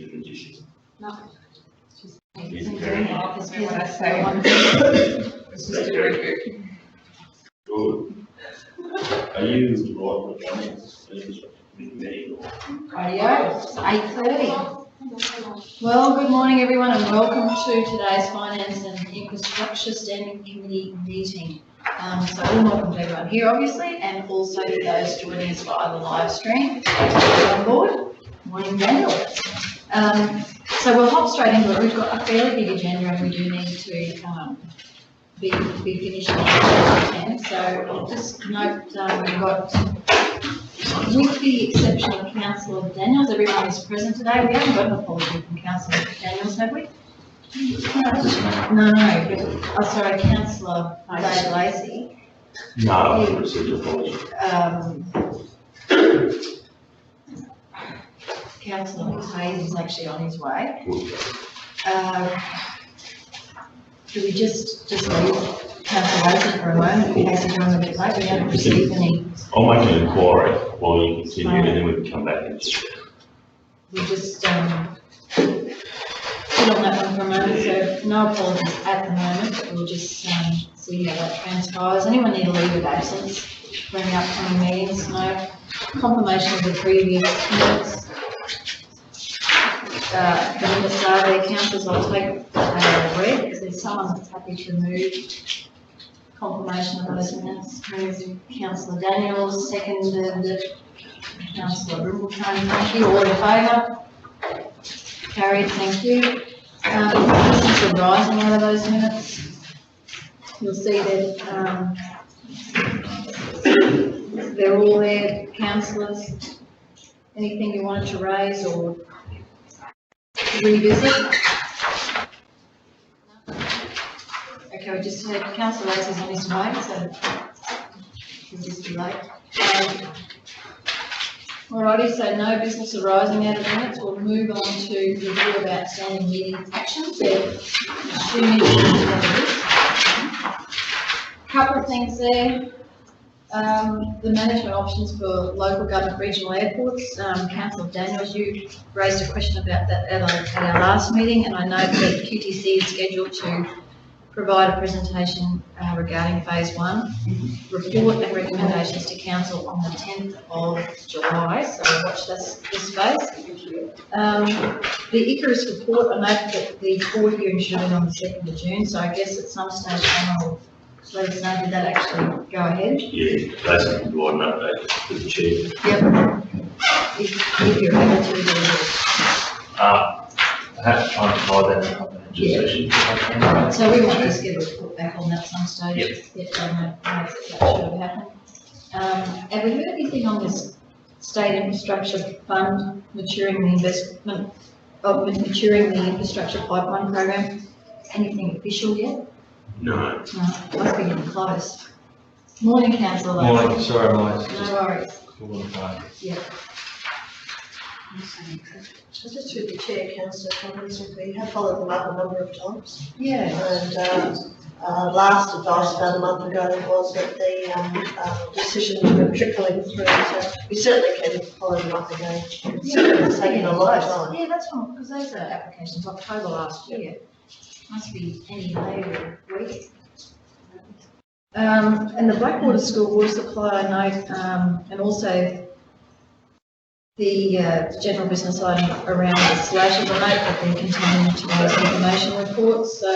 the condition? No. Is it very Office business, so one. It's just a review. good? Are you right with the meeting? Radio, 8:30. Well, good morning everyone and welcome to today's Finance and Infrastructure Standing Committee meeting. So welcome to everyone here obviously, and also to those joining us via the live stream. On board, morning Daniel. So we'll hop straight into it. We've got a fairly big agenda and we do need to be finishing at 10. So I'll just note we've got, with the exception of Councillor Daniels, everyone is present today. We haven't got an apology from Councillor Daniels, have we? No, but, sorry, Councillor Dave Lacey. No, I haven't received a apology. Councillor Hayes is actually on his way. Do we just leave Councillor Lacey for a moment in case he's running a bit late? We haven't received any. I'll make an inquiry while you continue and then we can come back and We'll just sit on that one for a moment. So no apologies at the moment, but we'll just see how that transpires. Anyone need a leave of absence for any upcoming meetings? No. Confirmation of the previous minutes. The minutes are there. Councillors, I'll take read. Is there someone that's happy to move confirmation of those minutes? Moved Councillor Daniels, seconded Councillor Brimbletone. Thank you. All in favour? Carried. Thank you. Questions arising out of those minutes? You'll see that they're all there, councillors. Anything you wanted to raise or revisit? Okay, we just had Councillor Lacey's on his way, so we'll just be late. Alrighty, so no business arising out of minutes. We'll move on to review of outstanding meeting actions. There are 2 minutes. Couple of things there. The management options for local government regional airports. Councillor Daniels, you raised a question about that at our last meeting, and I know that QTC is scheduled to provide a presentation regarding phase 1, report and recommendations to council on the 10th of July, so watch this space. The Icarus report, I note that the board hearing should be on the 2nd of June, so I guess at some stage Anna will let us know, did that actually go ahead? yeah, basically provide an update to the chair. Yep. If you're able to do it. Perhaps try and provide that in a confidential session. So we might just get a report back on that at some stage. Yep. I know that should have happened. Have we heard anything on this state infrastructure fund maturing the investment, maturing the infrastructure pipeline program? Anything official yet? No. No, must be getting close. Morning, Councillor. Morning, sorry, No worries. Yeah. Just through the chair, Councillor Collins, we have followed them up a number of times. Yeah. And last advice about a month ago was that the decisions were trickling through, so we certainly can follow them up again. It's taken a lot of time. Yeah, that's one, because those are applications October last year. Must be any day or week. And the Blackwater School water supply note, and also the general business item around the slash of the note that they're contained in today's information reports. So,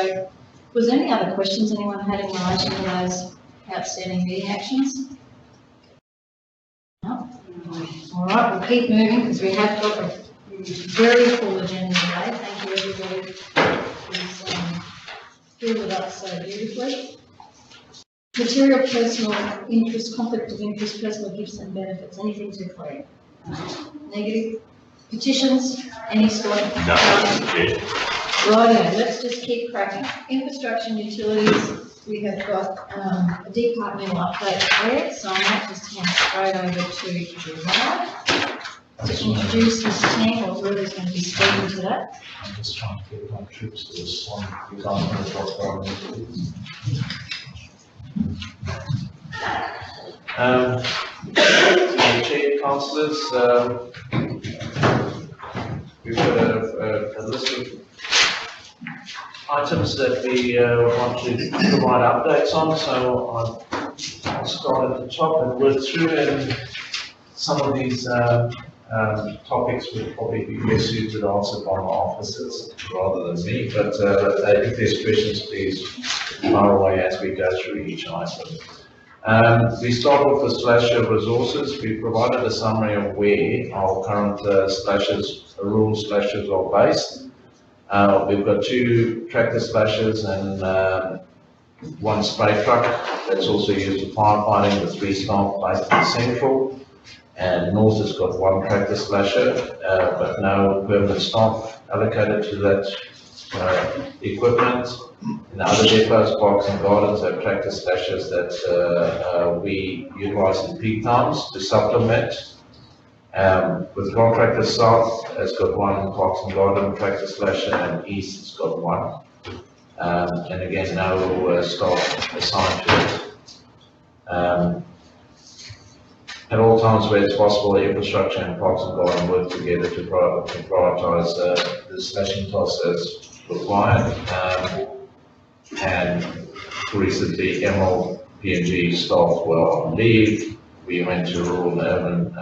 was there any other questions anyone had in relation to those outstanding meeting actions? No? All right, we'll keep moving because we have got a very full agenda today. Thank you everybody who's filled it up so beautifully. Material personal interest, conflict of interest, personal gifts and benefits. Anything to declare? Negative. Petitions? Any sort? No. Yeah. Righto, let's just keep cracking. Infrastructure and utilities, we have got a departmental update there, so I might just hand straight over to Gerard to introduce his team, or whoever's going to be speaking to that. I'm just trying to get my trips to this one because I'm going to talk about Chair, councillors, we've got a list of items that we want to provide updates on, so I'll start at the top and work through, and some of these topics would probably be best suited answered by my officers rather than me, but if there's questions, please fire away as we go through each item. We start off with slasher resources. We provided a summary of where our current rural slashers are based. We've got 2 tractor slashers and 1 spray truck that's also used for firefighting, with 3 staff based in Central. And North has got 1 tractor slasher, but no permanent staff allocated to that equipment. In the other depots, parks and gardens have tractor slashers that we utilize in peak times to supplement. With Contractor South has got 1 parks and garden tractor slasher, and East has got 1. And again, no staff assigned to it. At all times where it's possible, the infrastructure and parks and garden work together to prioritize the slashing tasks as required. And recently, Emerald PNG staff were on leave. We went to rural and urban,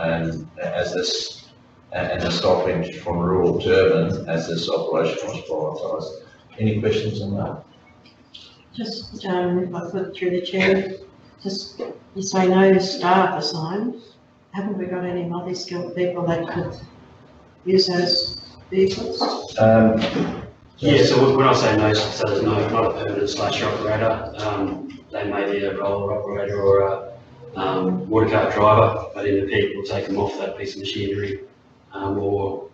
and the staff went from rural to urban as this operation was prioritised. Any questions on that? Just, if I put through the chair, just, you say no staff assigned. Haven't we got any multi-skilled people that could use those vehicles? Yeah, so when I say no, so there's not a permanent slasher operator. They may be a roller operator or a water cart driver, but in the peak we'll take them off that piece of machinery, or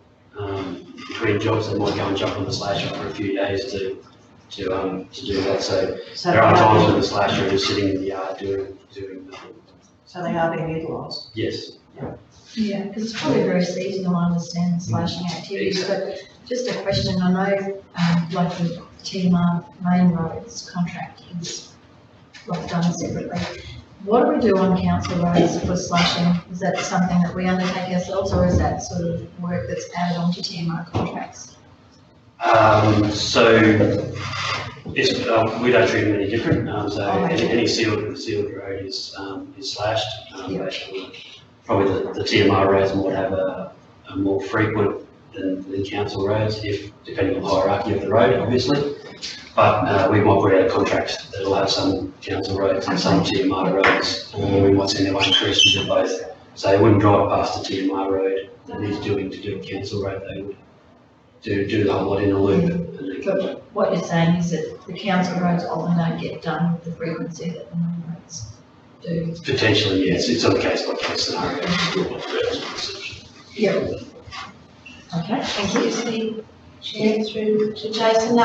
between jobs they might go and jump on the slasher for a few days to do that. So there are times when the slasher is sitting in the yard doing nothing. So they are being utilised? Yes. Yeah, because it's probably very seasonal, I understand, the slashing activities, but just a question, I know, like the TMR main roads contract is like done separately. What do we do on council roads for slashing? Is that something that we undertake ourselves, or is that sort of work that's added onto TMR contracts? So it's, we don't treat them any different. So any sealed road is slashed. Basically, probably the TMR roads might have a more frequent than council roads, depending on the hierarchy of the road, obviously. But we might put out a contract that will have some council roads and some TMR roads, or we might send our own crews to do both. So they wouldn't drive past the TMR road that needs doing to do a council road. They would do the whole lot in a loop. But what you're saying is that the council roads often don't get done with the frequency that the main roads do. Potentially, yes. It's on a case by case scenario. Yeah. Okay, thank you. Chair, through to Jason.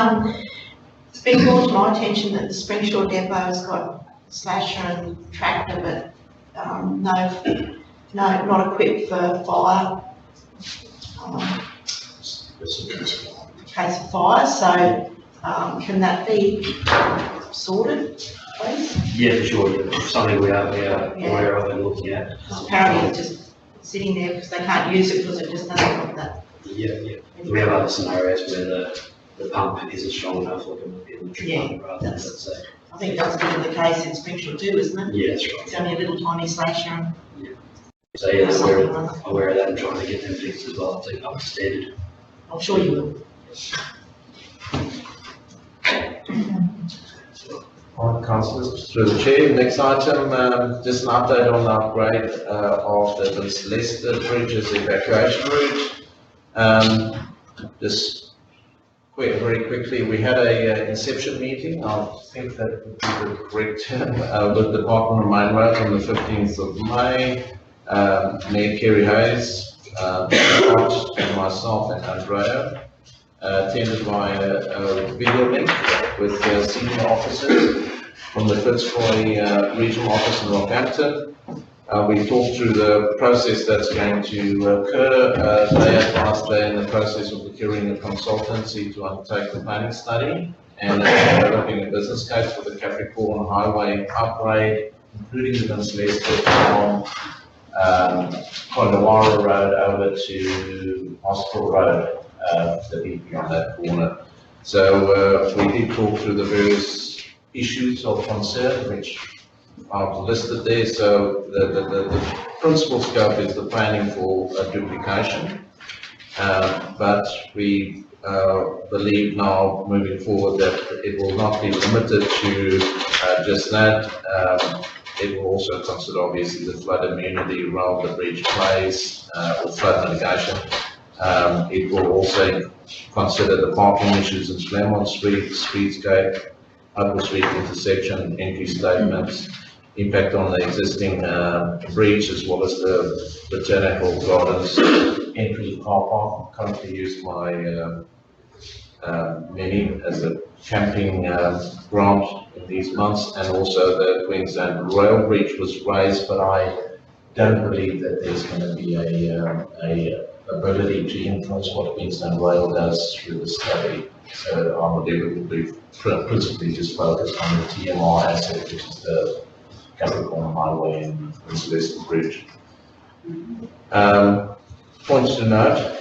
It's been brought to my attention that the Springshore depot has got slasher and tractor, but not equipped for fire. Case of fire, so can that be sorted, please? Yeah, for sure. Yeah. Something we are aware of and looking at. Apparently it's just sitting there because they can't use it because it just doesn't have that. Yeah. We have other scenarios where the pump isn't strong enough, like an electric pump rather than that. So I think that's a bit of the case in Springshore too, isn't it? yeah, that's right. It's only a little tiny slasher. So yeah, aware of that and trying to get them fixed as well to up to standard. I'm sure you will. All right, councillors, through the chair. Next item, just an update on the upgrade of the Leicester Bridge's evacuation route. Just very quickly, we had a inception meeting, I think that would be the correct term, with the Department of Main Roads on the 15th of May. Mayor Kerry Hayes, Scott, and myself and Andrea, attended by a video link with senior officers from the Fitzroy Regional Office in Rockhampton. We talked through the process that's going to occur. They advised they're in the process of procuring a consultancy to undertake the planning study and developing a business case for the Capricorn Highway upgrade, including the Leicester from Kondawara Road over to Hospital Road. the DP on that corner. So we did talk through the various issues of concern, which I've listed there. So the principal scope is the planning for duplication, but we believe now moving forward that it will not be limited to just that. It will also consider obviously the flood immunity around the bridge plays or flood mitigation. It will also consider the parking issues in Claremont Street, Streetscape, Upper Street intersection, entry statements, impact on the existing bridge as well as the botanical gardens entry car park, currently used by many as a camping ground in these months, and also the Queensland Rail Bridge was raised, but I don't believe that there's going to be a ability to influence what Queensland Rail does through the study. So I believe it will be principally just focused on the TMR asset, which is the Capricorn Highway and the Celeste Bridge. Points to note.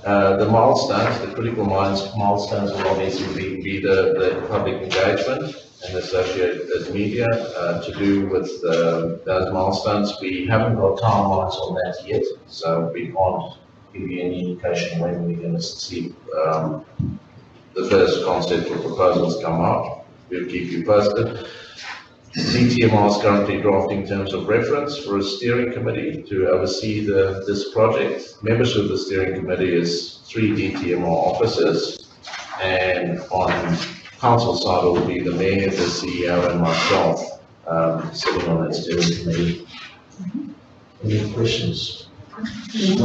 The milestones, the critical milestones will obviously be the public engagement and associated media to do with those milestones. We haven't got timelines on that yet, so we can't give you any indication when we're going to see the first concept or proposals come out. We'll keep you posted. DTMR is currently drafting terms of reference for a steering committee to oversee this project. Members of the steering committee is 3 DTMR officers, and on council side will be the mayor, the CEO, and myself sitting on that steering committee. Any questions? Do you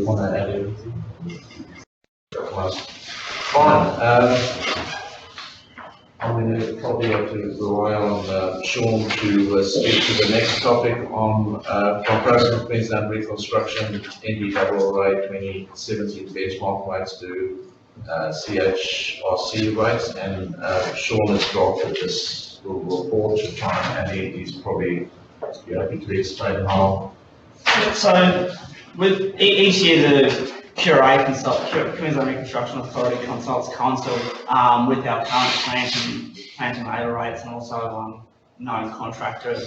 want to add anything? Fine. I'm going to probably have to rely on Sean to speak to the next topic on comparison of Queensland Reconstruction NDRRA 2017 benchmark rates to CHRC rates, and Sean has drafted this little report to try and he's probably happy to explain how. So with each year the Queensland Reconstruction Authority consults council with our current plant and labour rates, and also known contractor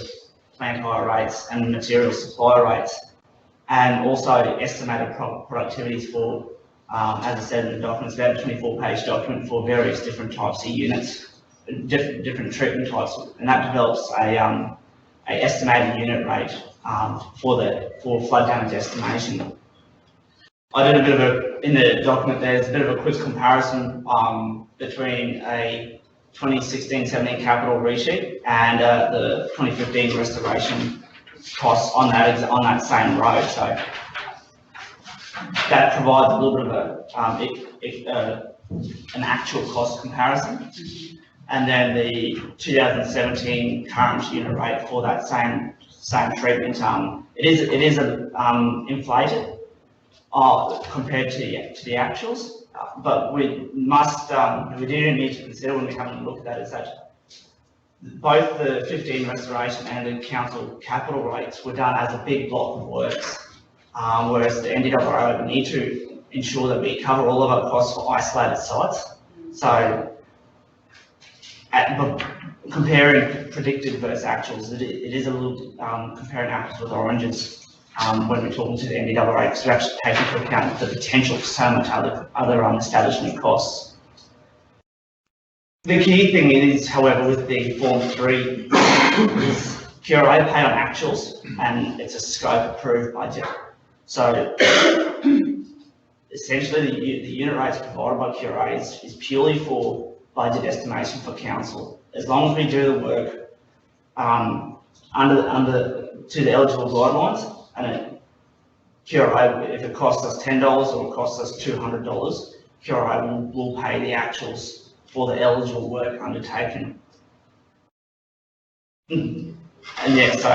plant hire rates and material supplier rates, and also estimated productivities for, as I said in the document, it's about a 24-page document for various different types of units, different treatment types, and that develops a estimated unit rate for flood damage estimation. I did a bit of in the document there's a bit of a quick comparison between a 2016-17 capital resheet and the 2015 restoration costs on that same road. So that provides a little bit of an actual cost comparison. And then the 2017 current unit rate for that same treatment, it is inflated compared to the actuals, but we do need to consider when we have a look at that is that both the 15 restoration and the council capital rates were done as a big block of works, whereas the NDRRA would need to ensure that we cover all of our costs for isolated sites. So comparing predicted versus actuals, it is a little comparing apples with oranges when we're talking to the NDRRA, because we actually take into account the potential for so much other establishment costs. The key thing is, however, with the Form 3, is QRA paid on actuals, and it's a scope approved budget. So essentially, the unit rates provided by QRA is purely for budget estimation for council. As long as we do the work to the eligible guidelines, and QRA, if it costs us $10 or it costs us $200, QRA will pay the actuals for the eligible work undertaken. And yeah, so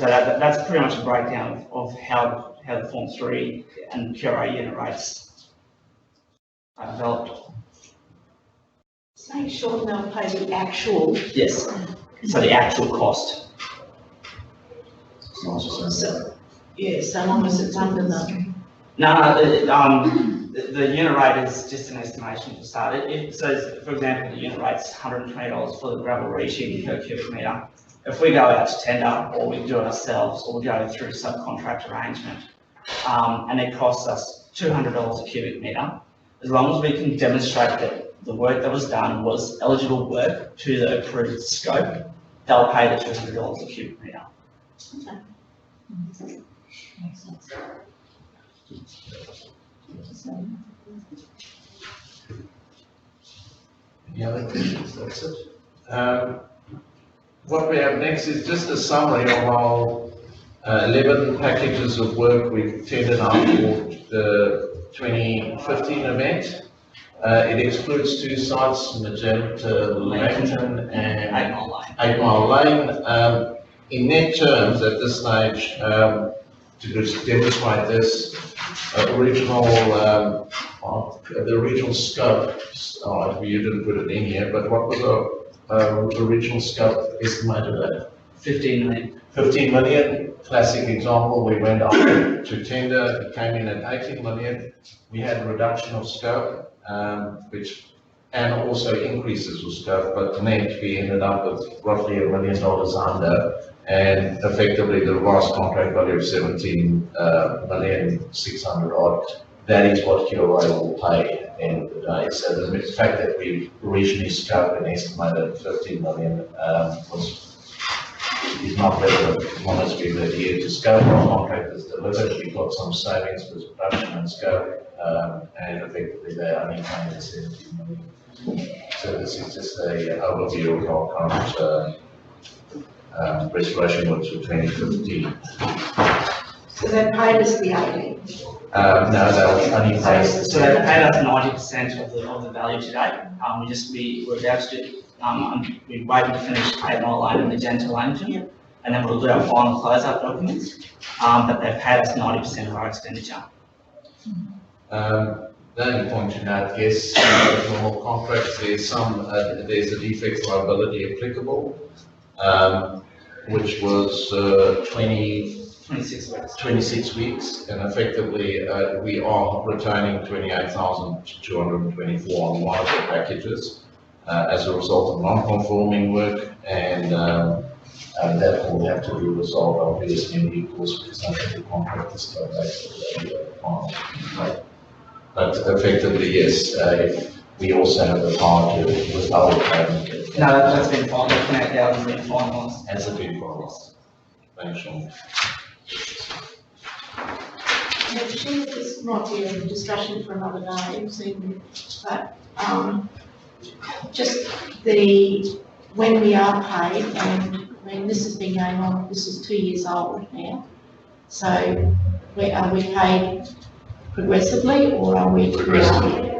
that's pretty much a breakdown of how the Form 3 and QRA unit rates are developed. Make sure they'll pay the actual. Yes, so the actual cost. So, yeah, so long as it's under the. The unit rate is just an estimation to start. It says, for example, the unit rate's $120 for the gravel reaching per cubic metre. If we go out to tender, or we do it ourselves, or we go through subcontract arrangement, and it costs us $200 a cubic metre, as long as we can demonstrate that the work that was done was eligible work to the approved scope, they'll pay the $200 a cubic metre. Makes sense. Any other questions? That's it. What we have next is just a summary of our 11 packages of work we've tendered out for the 2015 event. It excludes 2 sites, Magenta Langton and 8 Mile Lane. 8 Mile Lane. In net terms, at this stage, to just demonstrate this, the original scope, you didn't put it in here, but what was the original scope estimated at? 15 million. 15 million, classic example, we went up to tender, it came in at 18 million. We had a reduction of scope, and also increases of scope, but net we ended up with roughly $1 million under, and effectively the revised contract value of 17,600,000 odd. That is what QRA will pay at the end of the day. So the fact that we originally scoped and estimated 15 million is not relevant as long as we've adhered to scope. Our contract is delivered. We've got some savings with production and scope, and effectively they are only paying the 17 million. So this is just an overview of our current restoration works for 2015. So they paid us the 18. No, they'll only pay us. So they paid us 90% of the value today. We're about to do, we're waiting to finish 8 Mile Lane and Magenta Langton, and then we'll do our final closeout documents. But they've paid us 90% of our expenditure. The only point to note, yes, normal contracts, there's a defect liability applicable, which was 26 weeks, and effectively we are retaining 28,224 on one of the packages as a result of non-conforming work, and that will have to be resolved obviously in due course because I think the contract is still back to the final. But effectively, yes, we also have the power to withhold payment. No, that's been fine. The 28,000 has been finalised. Has it been finalised? Thanks, Sean. This might be a discussion for another day, but just when we are paid, and I mean, this has been going on, this is 2 years old now. So are we paid progressively or are we? Progressively.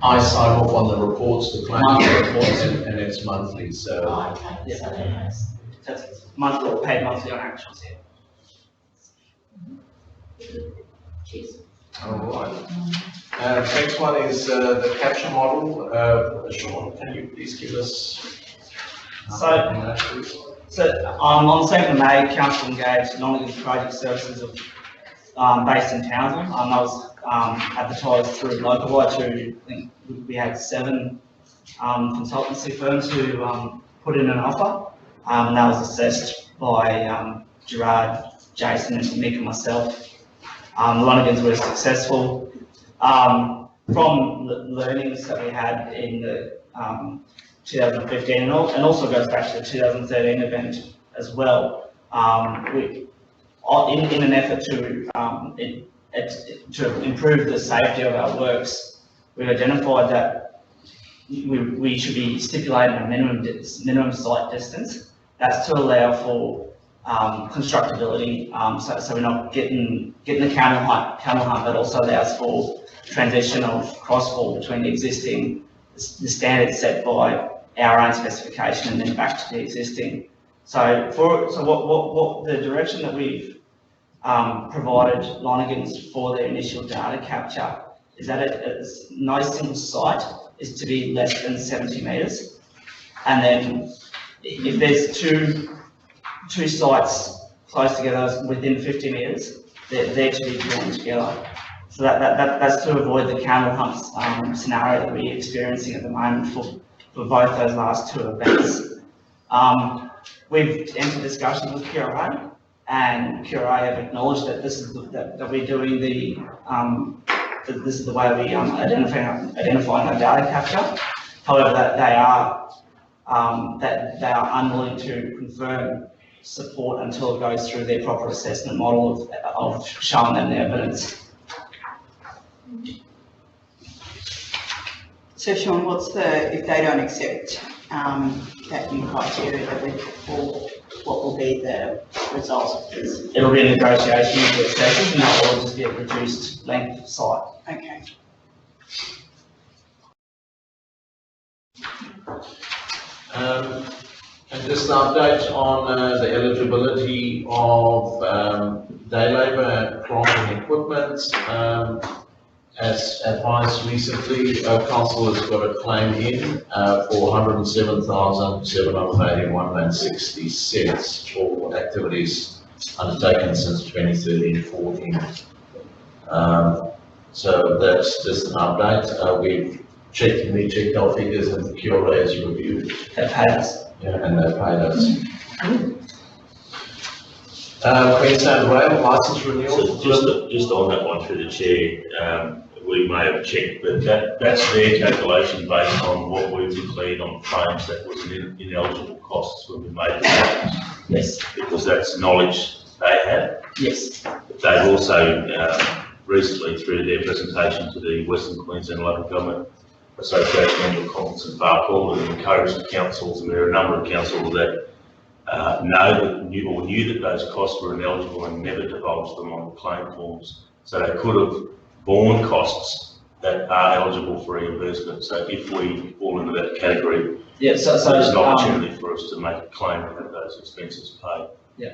I sign off on the reports, the claim reports, and it's monthly, so. Oh, okay, so that's. That's monthly, paid monthly on actuals here. Cheers. All right. Next one is the capture model. Sean, can you please give us? On on the 2nd of May, Council engaged Nonagin Project Services based in Townsville. That was advertised through Localwide to, I think we had 7 consultancy firms who put in an offer. And that was assessed by Gerard, Jason, and Mick and myself. The Lonagans were successful. From the learnings that we had in the 2015, and also goes back to the 2013 event as well. In an effort to improve the safety of our works, we identified that we should be stipulating a minimum site distance. That's to allow for constructability, so we're not getting the camel hunt, but also allows for transition of crossfall between the existing, the standards set by our own specification and then back to the existing. So what the direction that we've provided Lonagans for their initial data capture is that no single site is to be less than 70 metres, and then if there's two sites close together within 50 metres, they're to be drawn together. So that's to avoid the camel humps scenario that we're experiencing at the moment for both those last two events. We've entered discussions with QRA, and QRA have acknowledged that this is that we're doing that this is the way we identifying our data capture. However, that they are unwilling to confirm support until it goes through their proper assessment model of showing them the evidence. So Sean, if they don't accept that new criteria, what will be the result of this? It'll be a negotiation with the assessors, and that will just be a reduced length of site. Okay. And just an update on the eligibility of day labour and plant and equipment. As advised recently, council has got a claim in for 107,781.60 cents for activities undertaken since 2013-14. So that's just an update. We've checked our figures, and the QRA has reviewed. They've paid us. Yeah, and they've paid us. Queensland Rail licence renewal. So just on that one through the chair, we may have checked, but that's their calculation based on what we've declared on claims that was an ineligible costs when we made the claims. Yes. Because that's knowledge they had. Yes. They've also recently, through their presentation to the Western Queensland Local Government Association Annual Conference in Barcall, and encouraged the councils, and there are a number of councils that knew that those costs were ineligible and never divulged them on the claim forms. So they could have borne costs that are eligible for reimbursement. So if we fall into that category, Yeah. So there's an opportunity for us to make a claim and have those expenses paid. Yeah,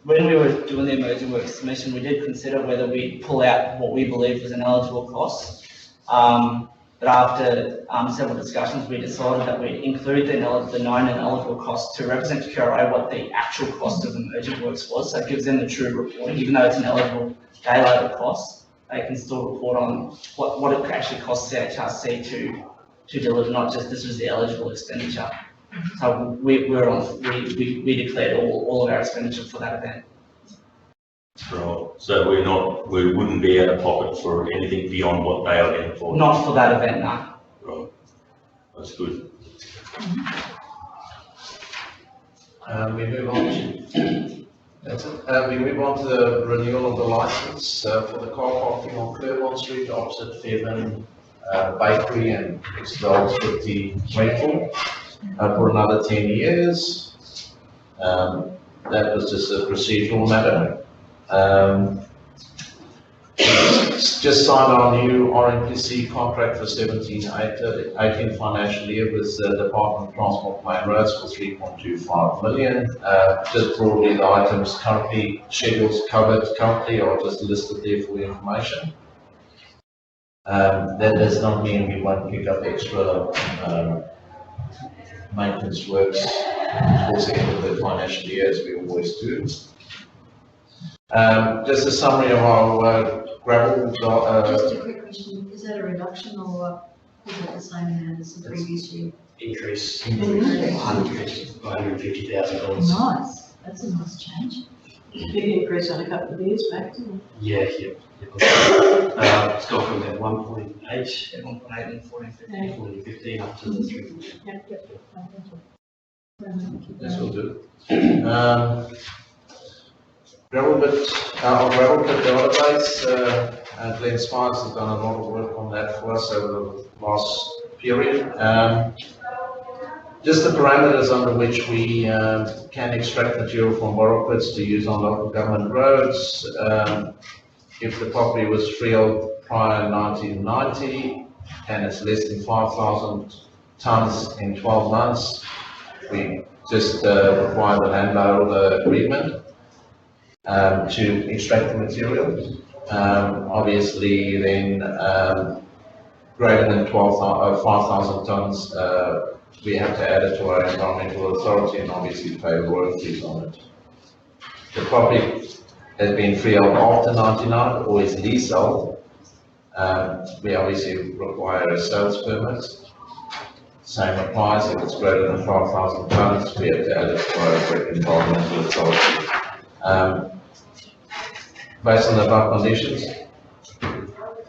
when we were doing the emerging works submission, we did consider whether we pull out what we believe was an eligible cost. But after several discussions, we decided that we'd include the known and eligible costs to represent to QRA what the actual cost of emerging works was. So it gives them the true reporting, even though it's an eligible day labour cost, they can still report on what it actually costs CHRC to deliver, not just this was the eligible expenditure. So we declared all of our expenditure for that event. Right. So we wouldn't be out of pocket for anything beyond what they identified. Not for that event, no. Right. That's good. We move on to, that's it. We move on to the renewal of the licence for the car parking on Claremont Street opposite Fairman Bakery and Excel's 50 rental for another 10 years. That was just a procedural matter. Just signed our new RNPC contract for 17-18 financial year with the Department of Transport Main Roads for 3.25 million. Just broadly, the items currently schedules covered currently are just listed there for your information. That does not mean we won't pick up extra maintenance works towards the end of the financial year, as we always do. Just a summary of our gravel. Just a quick question, is that a reduction or is it the same amount as the previous year? Increase Increase. $150,000. Nice, that's a nice change. Big increase on a couple of years back, didn't it? Yeah. It's gone from about 1.8, 1.8 and 1415 up to the 3. This will do. Gravel pit database, and Glenn Spies has done a lot of work on that for us over the last period. Just the parameters under which we can extract material from borrow pits to use on local government roads. If the property was freehold prior to 1990 and it's less than 5,000 tonnes in 12 months, we just require the landowner agreement to extract the material. Obviously, then greater than 5,000 tonnes, we have to add it to our environmental authority and obviously pay royalties on it. the property has been freehold after 99 or is leasehold, we obviously require a sales permit. Same applies if it's greater than 5,000 tonnes, we have to add it for environmental authority. Based on the above conditions,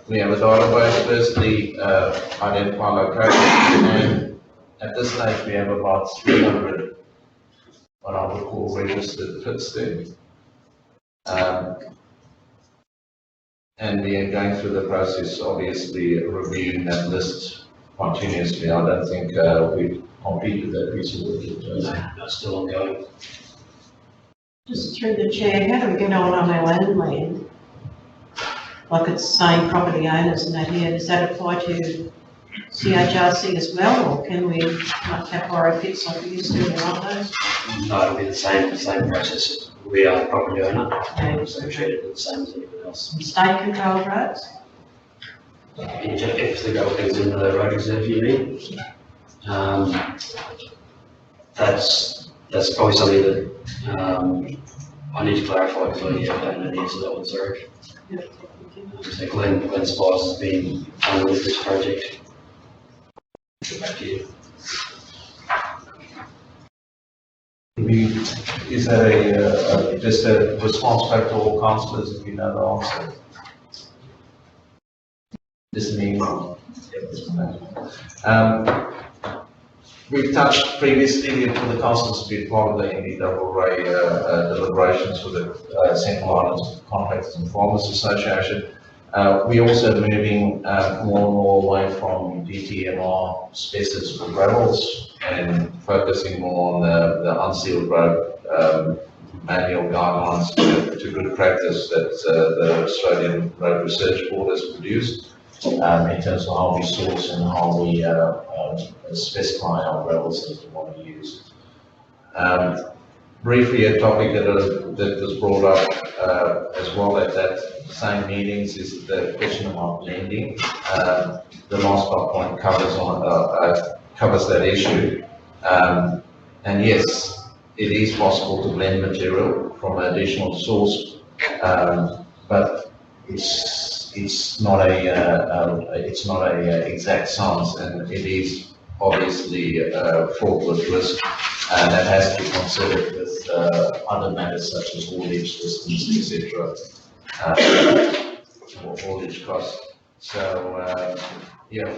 we have a database, firstly, identify locations, and at this stage we have about 300 what I would call registered pits there. And we are going through the process, obviously, reviewing that list continuously. I don't think we've completed that piece of work yet. That's still ongoing. Just through the chair, how do we get on our own land? Like it's saying property owners and that here, does that apply to CHRC as well, or can we like Capora pits like we used to in those? No, it'll be the same process. We are the property owner, Yeah. so we treat it the same as anyone else. State controlled roads? If the gravel things in the road reserve you mean, that's probably something that I need to clarify because I don't know the answer to that one, sorry. So Glenn Spies has been on with this project. Get back to you. Is that just a response back to all councillors if you know the answer? This means, we've touched previously for the councillors to be part of the NBAA deliberations for the Central Islands Contractors and Farmers Association. We're also moving more and more away from DTMR specs for gravels and focusing more on the unsealed road manual guidelines to good practice that the Australian Road Research Board has produced in terms of how we source and how we specify our gravels that we want to use. Briefly, a topic that was brought up as well at that same meetings is the question about blending. The last point covers that issue. And yes, it is possible to blend material from an additional source, but it's not a exact science, and it is obviously fraught with risk, and that has to be considered with other matters such as haulage distance, etc., or haulage costs. So yeah,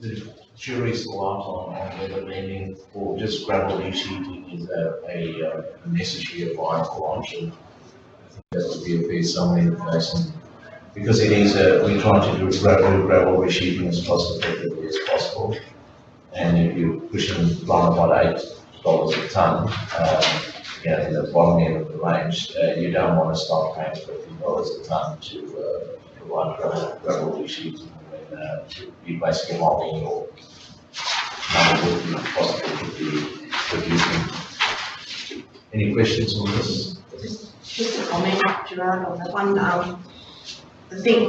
the jury's still out on whether blending or just gravel resheeting is a necessary or viable option. I think that would be a fair summary in place, because it is we're trying to do gravel resheeting as cost effectively as possible. And if you're pushing around about $8 a ton, in the bottom end of the range, you don't want to start paying $50 a ton to provide gravel resheeting when you're basically mopping your number would be possible to be producing. Any questions on this? Just a comment, Gerard, on that one. I think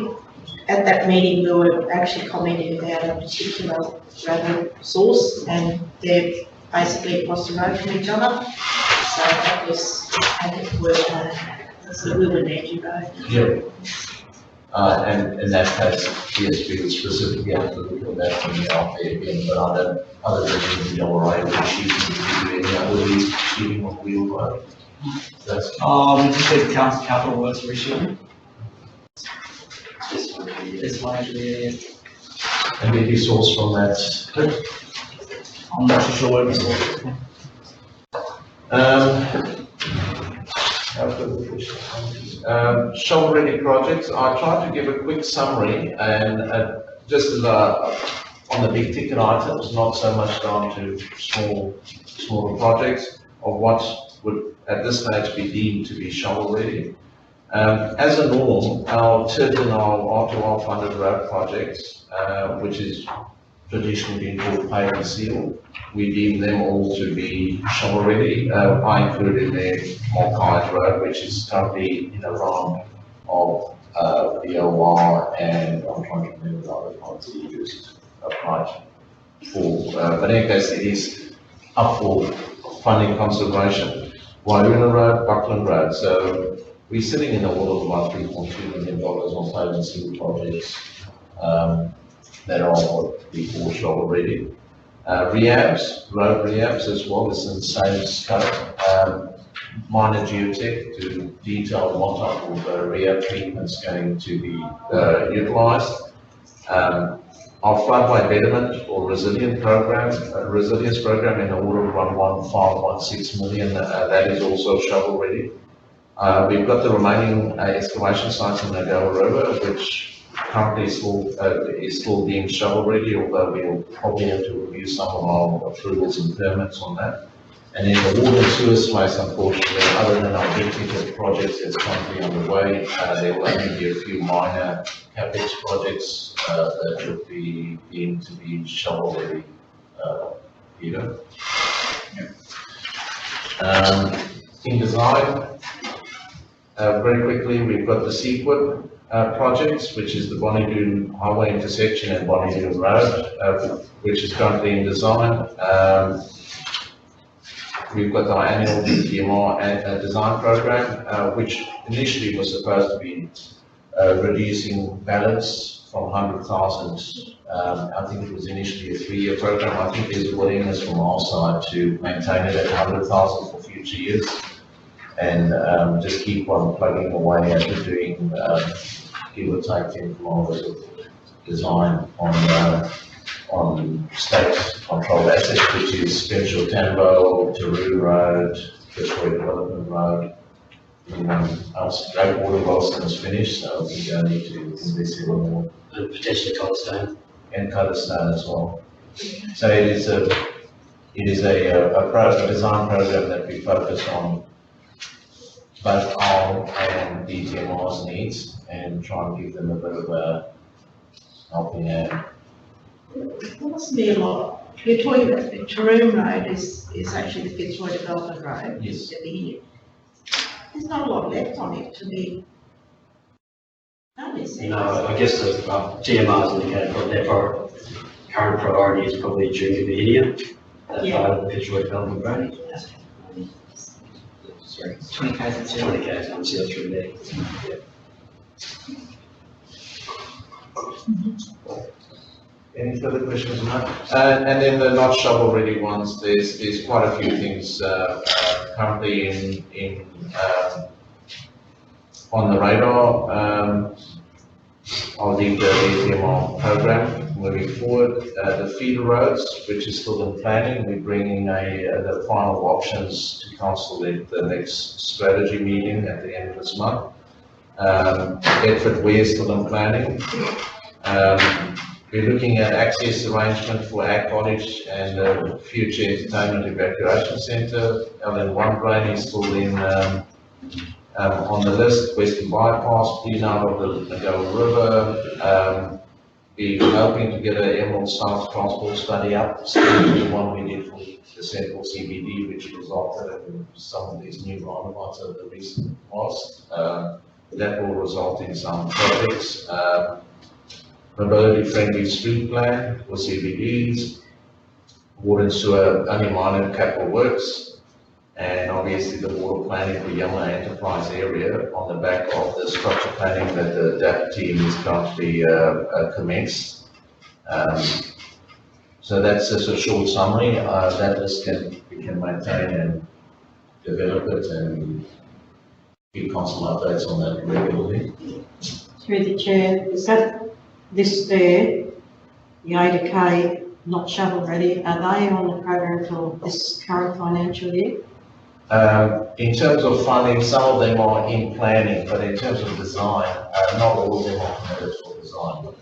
at that meeting we were actually commenting about a particular gravel source, and they're basically across the road from each other. So that was, I think, so we were there to go. Yeah. And in that case, yes, we would specifically have to look at that when you're out there again, but other than the alright, sheeting, any other sheeting of wheel road. That's Just said council capital works reshoot. This one actually, yeah. and maybe source from that. I'm not too sure where it was. Shovel-ready projects. I tried to give a quick summary and just as on the big ticket items, not so much down to smaller projects of what would at this stage be deemed to be shovel-ready. As a norm, our TID and our R2R funded road projects, which is traditionally been called pay and seal, we deem them all to be shovel-ready. I included in there Mulcahy Road, which is currently in a round of BOR, and I'm trying to remember the other ones that you just applied for. But in any case, it is up for funding consideration. Wairuna Road, Buckland Road. So we're sitting in the order of about $3.2 million on paving civil projects that are what we call shovel ready. Rehabs, road rehabs as well, is in the same scope. Minor geotech to detail what type of rehab treatments going to be utilised. Our floodway betterment or resilience program in the order of around 1.516 million, that is also shovel ready. We've got the remaining excavation sites in the Nagoa River, which currently is still being shovel ready, although we'll probably have to review some of our approvals and permits on that. And in the water and sewer space, unfortunately, other than our big ticket projects that's currently underway, there will only be a few minor capex projects that would be deemed to be shovel ready, Peter. In design, very quickly, we've got the Sequid projects, which is the Bonnie Highway intersection and Bonnie Road, which is currently in design. We've got our annual DTMR design program, which initially was supposed to be reducing balance from 100,000. I think it was initially a 3-year program. I think there's a willingness from our side to maintain it at 100,000 for future years, and just keep on plugging away at doing give or take 10 kilometers of design on state-controlled assets, which is Spencer Tambo, Taroo Road, Fitzroy Development Road. Great Water Wellston's finished, so we don't need to invest in more. And potentially Coldstone. And Coldstone as well. So it is a design program that we focus on both our and DTMR's needs and try and give them a bit of a helping hand. There must be a lot. We're talking about the Taroom Road is actually the Fitzroy Development Road. Yes. There's not a lot left on it to be done, is there? No, I guess the GMR's indicated that their current priority is probably Junior Virginia, that part of the Fitzroy Development Road. Sorry. 20 k's and 20 k's on seal through there. Any further questions on that? And then the not shovel ready ones, there's quite a few things currently on the radar. I'll leave the DTMR program moving forward. The feeder roads, which is still in planning, we're bringing the final options to council at the next strategy meeting at the end of this month. Bedford Way is still in planning. We're looking at access arrangement for Ag College and the future entertainment evacuation centre. LN1 Brain is still in on the list. Western Bypass, clean out of the Nagoa River. We're hoping to get an Emerald South transport study up, similar to the one we did for the Central CBD, which resulted in some of these new roundabouts over the recent past. That will result in some projects. Mobility friendly street plan for CBDs, water and sewer, only minor capital works, and obviously the water planning for Yamana Enterprise area on the back of the structure planning that the DAP team is currently commenced. So that's just a short summary. That list we can maintain and develop it and give council updates on that regularly. Through the chair, is that this there, the A to K, not shovel ready, are they on the program for this current financial year? In terms of funding, some of them are in planning, but in terms of design, not all of them are committed for design.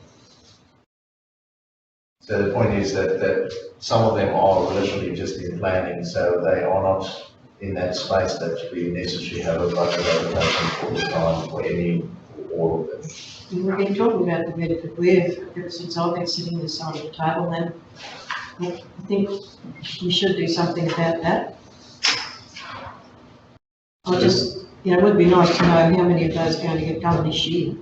So the point is that some of them are literally just in planning, so they are not in that space that we necessarily have a budget allocation for design for any or all of them. We've been talking about the Bedford Way ever since I've been sitting this side of the table, and I think we should do something about that. I just, it would be nice to know how many of those are going to get done this year.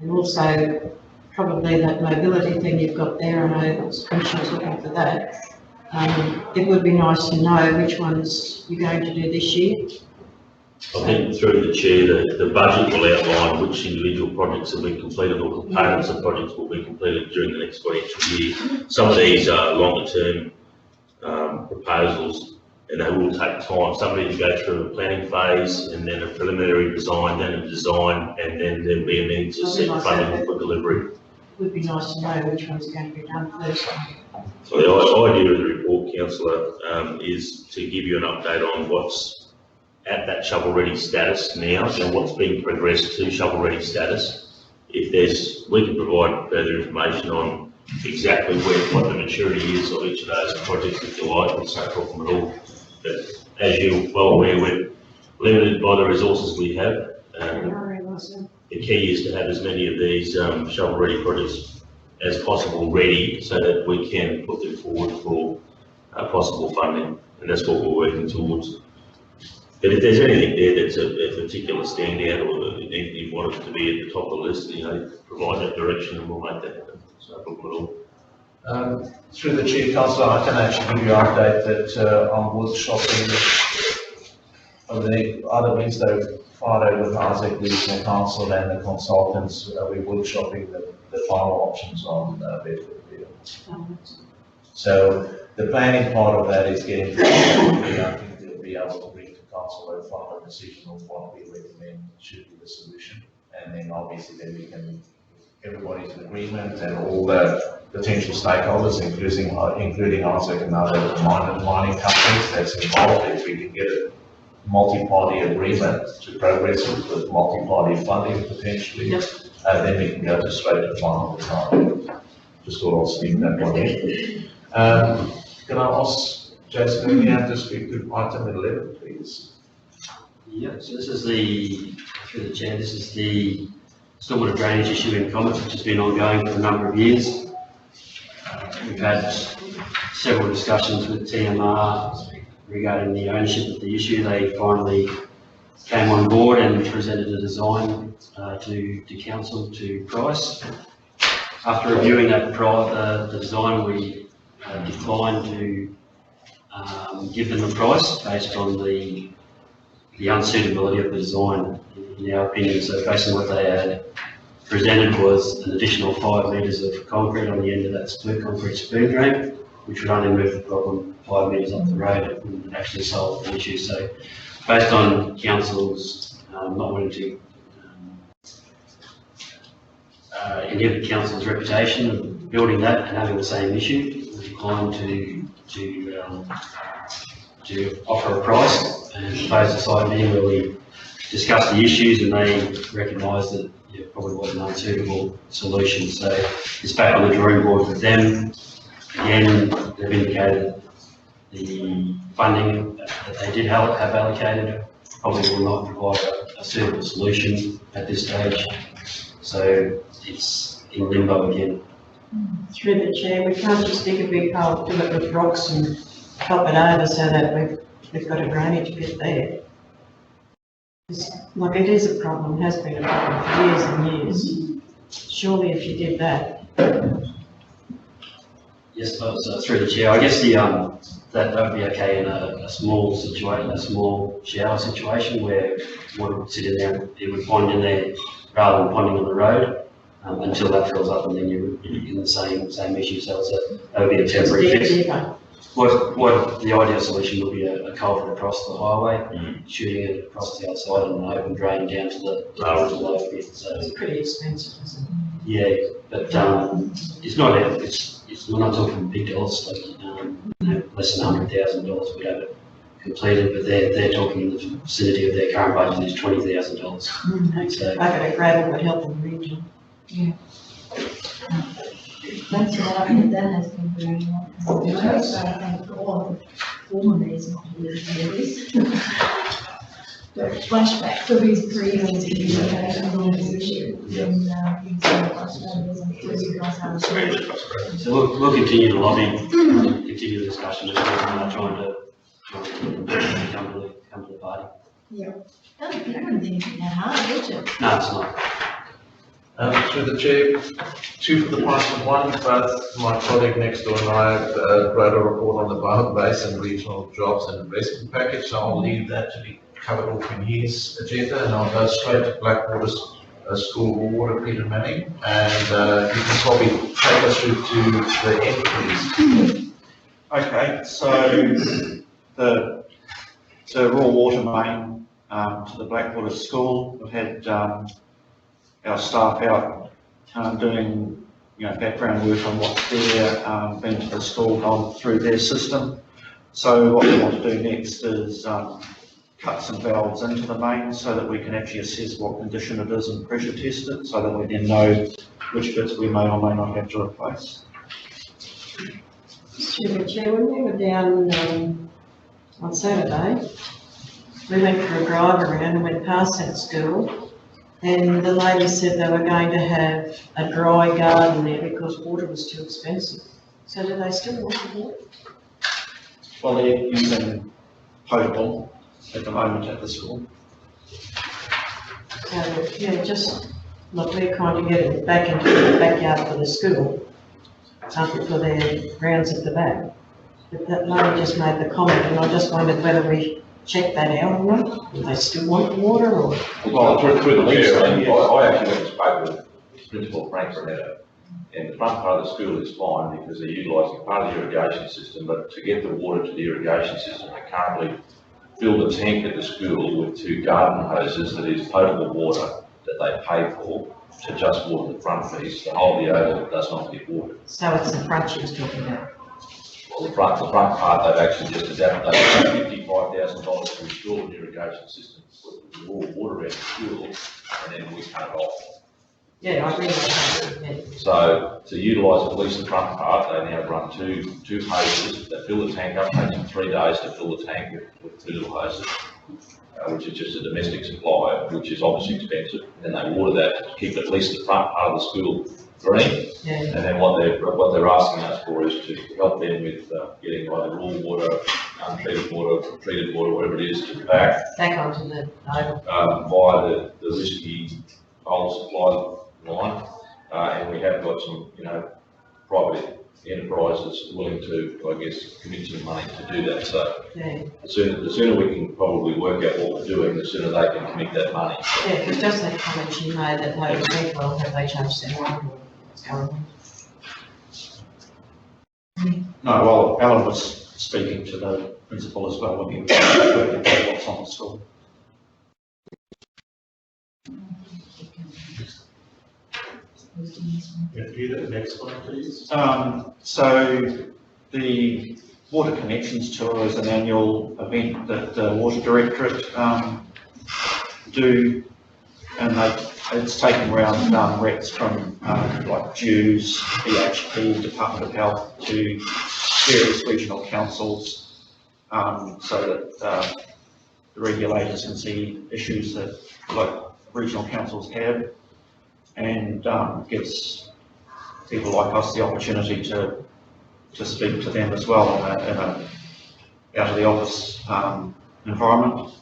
And also, probably that mobility thing you've got there, I know the Commissioner's looking for that. It would be nice to know which ones you're going to do this year. I think through the chair, the budget will outline which individual projects will be completed or components of projects will be completed during the next financial year. Some of these are longer term proposals and they will take time. Some need to go through a planning phase and then a preliminary design, then a design, and then there'll be a need to set funding for delivery. It would be nice to know which one's going to be done first. So the idea of the report, councillor, is to give you an update on what's at that shovel-ready status now and what's being progressed to shovel-ready status. If we can provide further information on exactly what the maturity is of each of those projects, if you like, it's no problem at all. But as you're well aware, we're limited by the resources we have. The key is to have as many of these shovel-ready projects as possible ready so that we can put them forward for possible funding, and that's what we're working towards. But if there's anything there that's a particular standout or anything you want it to be at the top of the list, provide that direction and we'll make that happen. It's no problem at all. Through the Chair, Councillor, I can actually give you an update that I'm wood shopping over the other Wednesday, Friday with Isaac Regional Council and the consultants. We're wood shopping the final options on Bedford Field. So the planning part of that is getting, I think they'll be able to bring to council a final decision of what we recommend should be the solution. And then obviously then we can, everybody's in agreement and all the potential stakeholders, including Isaac and other mining companies that's involved, if we can get a multi-party agreement to progress with multi-party funding potentially, then we can go to straight to final design. Just thought I'll speak that one in. Can I ask Jason Lillian to speak to item 11, please? Yeah, so this is through the chair, this is the stormwater drainage issue in Comets, which has been ongoing for a number of years. We've had several discussions with TMR regarding the ownership of the issue. They finally came on board and presented a design to council to price. After reviewing the design, we declined to give them a price based on the unsuitability of the design, in our opinion. So basically what they had presented was an additional 5 metres of concrete on the end of that concrete spoon drain, which would only move the problem 5 metres up the road. It wouldn't actually solve the issue. So based on council's not wanting to inhibit council's reputation of building that and having the same issue, we declined to offer a price and propose a site meeting where we discussed the issues and they recognised that it probably was an unsuitable solution. So it's back on the drawing board with them. Again, they've indicated the funding that they did have allocated probably will not provide a suitable solution at this stage. So it's in limbo again. Through the chair, we can't just dig a big hole, fill it with rocks and top it over so that we've got a drainage pit there. Like, it is a problem, has been a problem for years and years. Surely if you did that. Yes, so through the chair, I guess that would be okay in a small situation, a small shower situation where water would sit in there, it would pond in there rather than ponding on the road until that fills up, and then you're in the same issue. So that would be a temporary fix. What the ideal solution would be a culvert across the highway, shooting it across the outside and an open drain down to the lower bit. So it's pretty expensive, isn't it? Yeah, but it's not. We're not talking big dollars, like less than $100,000 we have it completed, but they're talking in the vicinity of their current budget is $20,000. So, I got a gravel would help in the region. Yeah. Thanks for that. I think that has been very helpful. So I thank all the former days not really this. The flashback to these previous communications on this issue. And you guys have a so we'll continue to lobby, continue the discussion, and trying to come to the party. Yeah. Doesn't think that hard, does it? No, it's not. Through the chair, 2 for the price of 1, but my colleague next door and I wrote a report on the Bowen Basin regional jobs and investment package, so I'll leave that to be covered off in his agenda, and I'll go straight to Blackwater School of Water, Peter Manning, and you can probably take us through to the end, please. Okay, so the raw water main to the Blackwater School, we've had our staff out doing background work on what's there, been to the school, gone through their system. So what we want to do next is cut some valves into the main so that we can actually assess what condition it is and pressure test it, so that we then know which bits we may or may not have to replace. Through the chair, when we were down on Saturday, we went for a drive around and went past that school, and the lady said they were going to have a dry garden there because water was too expensive. So do they still want the water? Well, they're using potable at the moment at the school. So, yeah, just, look, we're trying to get it back into the backyard for the school, for their grounds at the back. But that lady just made the comment, and I just wondered whether we check that out or not. Do they still want the water, or? Well, through the chair, I actually went and spoke with Principal Frank Brunetto, and the front part of the school is fine because they're utilising part of the irrigation system, but to get the water to the irrigation system, they currently fill the tank at the school with 2 garden hoses that is potable water that they pay for to just water the front piece. The whole of the oval does not get watered. So it's the front she was talking about? Well, the front part, they've actually just adapted, they've paid $55,000 to install an irrigation system to put the raw water around the school, and then we cut it off. Yeah, I agree with that, yeah. So to utilise at least the front part, they now run two hoses that fill the tank up. It takes them 3 days to fill the tank with 2 little hoses, which is just a domestic supply, which is obviously expensive. And then they water that to keep at least the front part of the school green. Yeah. And then what they're asking us for is to help them with getting either raw water, untreated water, treated water, whatever it is, to the back Back onto the oval. via the risky old supply line, and we have got some, private enterprises willing to, I guess, commit some money to do that. So Yeah, the sooner we can probably work out what we're doing, the sooner they can commit that money. yeah, because just that comment she made that they were saying, well, have they changed their mind, or what's going on? No, well, Alan was speaking to the principal as well when he was working out what's on the school. Peter, next one, please. So the Water Connections Tour is an annual event that the Water Directorate do, and it's taken around reps from like Dews, BHP, Department of Health, to various regional councils, so that the regulators can see issues that like regional councils have, and gives people like us the opportunity to speak to them as well in a out of the office environment.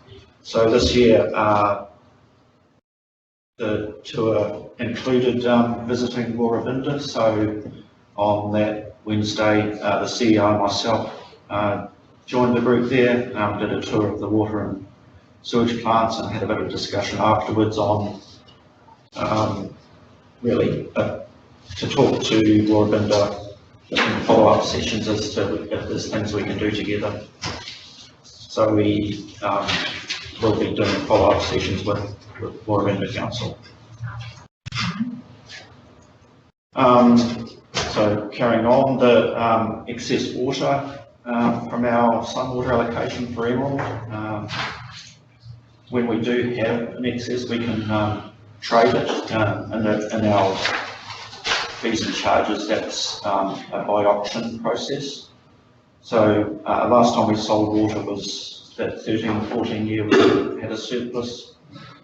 So this year the tour included visiting Woorabinda. So on that Wednesday, the CEO and myself joined the group there, did a tour of the water and sewage plants, and had a bit of discussion afterwards on really to talk to Woorabinda in follow-up sessions as to if there's things we can do together. So we will be doing follow-up sessions with Woorabinda Council. So carrying on, the excess water from our Sunwater allocation for Emerald. When we do have an excess, we can trade it in our fees and charges. That's a by auction process. So last time we sold water was that 13-14 year we had a surplus.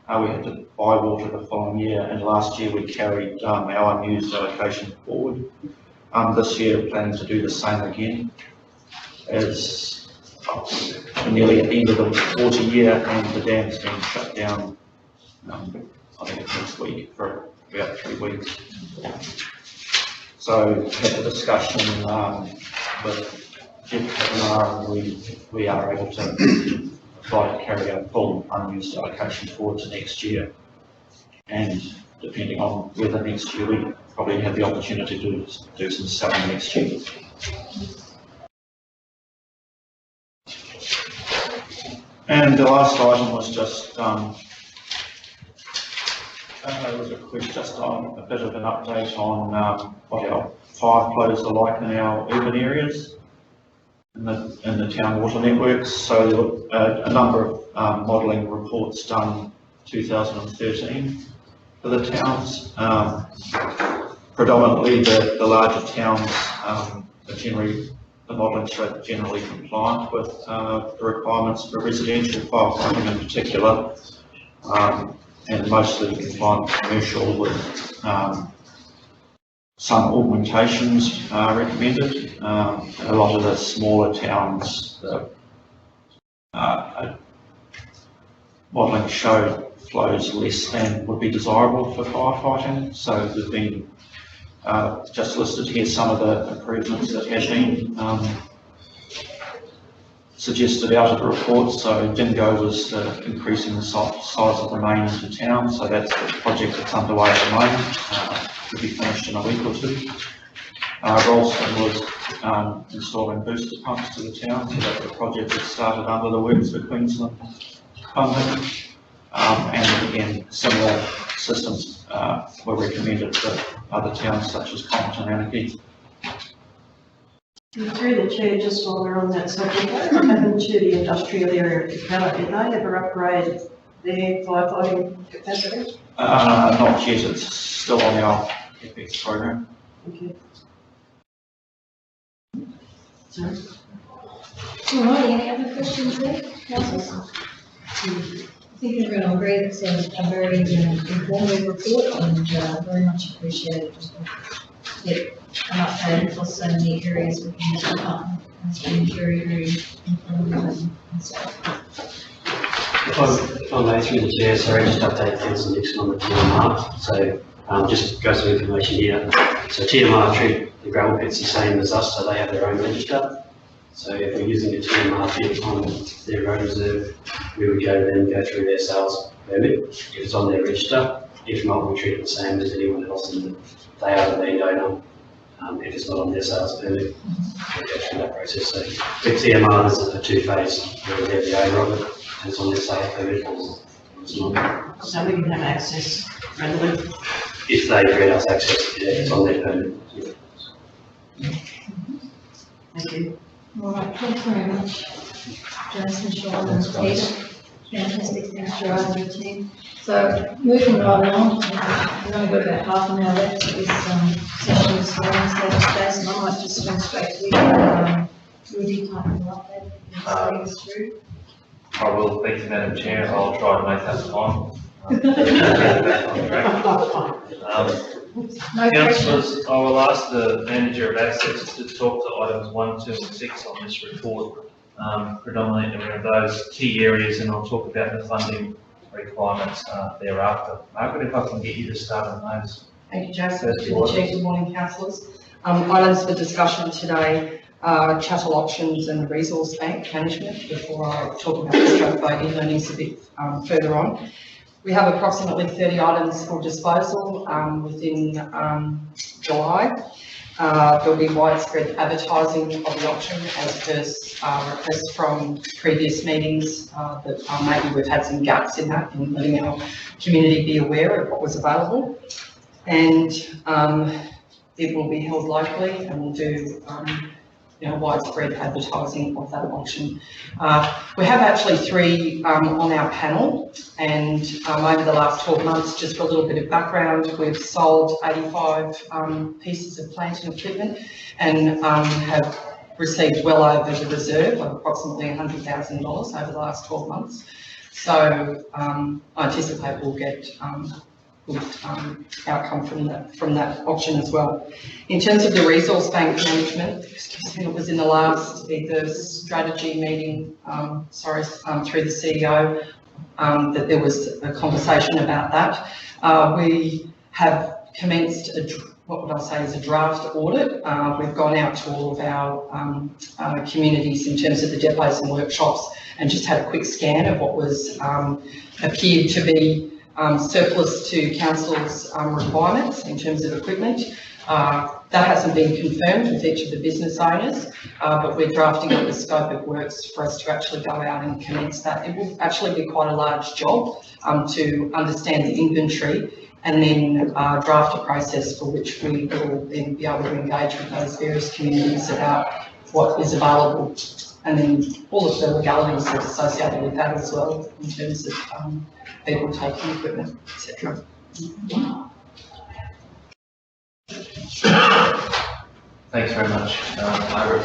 We had to buy water the following year, and last year we carried our unused allocation forward. This year planning to do the same again, as nearly at the end of the water year, and the dam's being shut down I think it's next week for about 3 weeks. So had a discussion with Jeff Kavanaugh, and we are able to apply to carry out full unused allocation forward to next year. And depending on whether next year we probably have the opportunity to do some selling next year. And the last item was just there was a question just on a bit of an update on what our fire flows are like in our urban areas in the town water networks. So there were a number of modelling reports done 2013 for the towns. Predominantly the larger towns are generally, the modelling showed generally compliant with the requirements for residential firefighting in particular, and mostly compliant with commercial with some augmentations are recommended. A lot of the smaller towns, the modelling showed flows less than would be desirable for firefighting. So there's been just listed here some of the improvements that have been suggested out of the report. So Dingo was increasing the size of the main into town. So that's the project that's underway at the moment. Could be finished in a week or two. Ralston was installing booster pumps to the town. So that's the project that started under the Works for Queensland funding. And again, similar systems were recommended for other towns such as Compton and Anaheim. Through the chair, just while we're on that subject, what happened to the industrial area of Capella? Did they ever upgrade their firefighting capacity? Not yet, it's still on our EPICS program. Thank you. Sorry. All right, any other questions there, councillors? I think everyone will agree it's a very informative report and very much appreciated. Get an update across so many areas within the department. It's been very, very informative and so. If I may, through the chair, sorry, just update Councillor Nixon on the TMR. So just go some information here. So TMR treat the gravel pits the same as us, so they have their own register. So if we're using a TMR pit on their road reserve, we would go then go through their sales permit if it's on their register. If not, we treat it the same as anyone else, and they are the lead owner. If it's not on their sales permit, we go through that process. So with TMR, there's a two-phase where they're the owner of it, and it's on their sales permit, or it's not. So we can have access readily. If they grant us access, yeah, it's on their permit. Yeah. Thank you. All right, thanks very much, Jason, Sean and Peter. Fantastic, thanks Gerard and your team. So moving right along, we've only got about half an hour left of this session this morning, space, and I might just swing straight to you. Rudy, type of update, take us through. I will, thank you, Madam Chair. I'll try to make that time. No Councillors, I will ask the Manager of Assets to talk to items 1, 2 and 6 on this report, predominantly around those key areas, and I'll talk about the funding requirements thereafter. Margaret, if I can get you to start on those. Thank you, Jason. Good morning, councillors. Items for discussion today are chattel options and resource bank management before I talk about the stroke voting learnings a bit further on. We have approximately 30 items for disposal within July. There'll be widespread advertising of the auction as per requests from previous meetings that maybe we've had some gaps in that, in letting our community be aware of what was available. And it will be held locally, and we'll do widespread advertising of that auction. We have actually 3 on our panel, and over the last 12 months, just for a little bit of background, we've sold 85 pieces of plant and equipment, and have received well over the reserve of approximately $100,000 over the last 12 months. So I anticipate we'll get good outcome from that auction as well. In terms of the resource bank management, it was in the last either strategy meeting, through the CEO, that there was a conversation about that. We have commenced what would I say is a draft audit. We've gone out to all of our communities in terms of the depots and workshops and just had a quick scan of what was appeared to be surplus to council's requirements in terms of equipment. That hasn't been confirmed with each of the business owners, but we're drafting up the scope of works for us to actually go out and commence that. It will actually be quite a large job to understand the inventory and then draft a process for which we will then be able to engage with those various communities about what is available, and then all of the legalities that are associated with that as well in terms of people taking equipment, etc. Thanks very much, Margaret.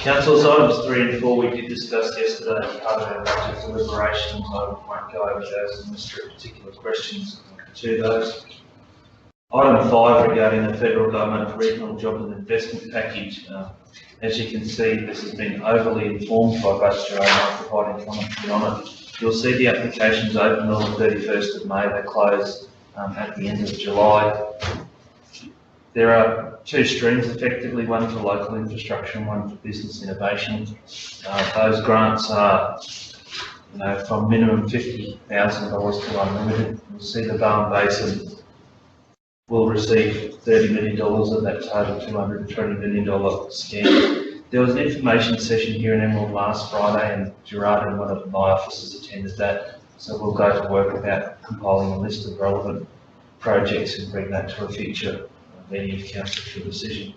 Council's items 3 and 4 we did discuss yesterday as part of our budget deliberations. I won't go over those unless there are particular questions to those. Item 5 regarding the federal government regional job and investment package. As you can see, this has been overly informed by both Jerome and I'm providing commentary on it. You'll see the applications open on the 31st of May. They close at the end of July. There are 2 streams effectively, one for local infrastructure and one for business innovation. Those grants are from minimum $50,000 to unlimited. You'll see the Barwon Basin will receive $30 million of that total $220 million scheme. There was an information session here in Emerald last Friday and Gerard and one of my officers attended that. So we'll go to work about compiling a list of relevant projects and bring that to a future meeting of council for decision.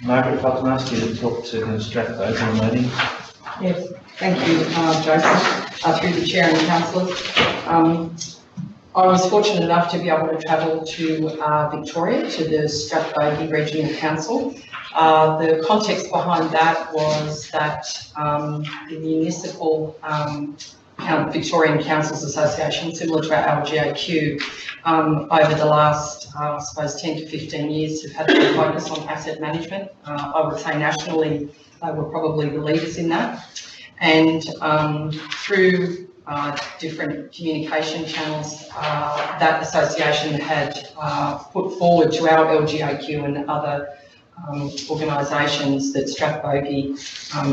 Margaret, if I can ask you to talk to the Strathbogie meeting. Yes, thank you, Joseph, through the chair and councillors. I was fortunate enough to be able to travel to Victoria, to the Strathbogie Regional Council. The context behind that was that the municipal Victorian Councils Association, similar to our LGAQ, over the last, I suppose, 10 to 15 years have had a focus on asset management. I would say nationally, they were probably the leaders in that. And through different communication channels, that association had put forward to our LGAQ and other organisations that Strathbogie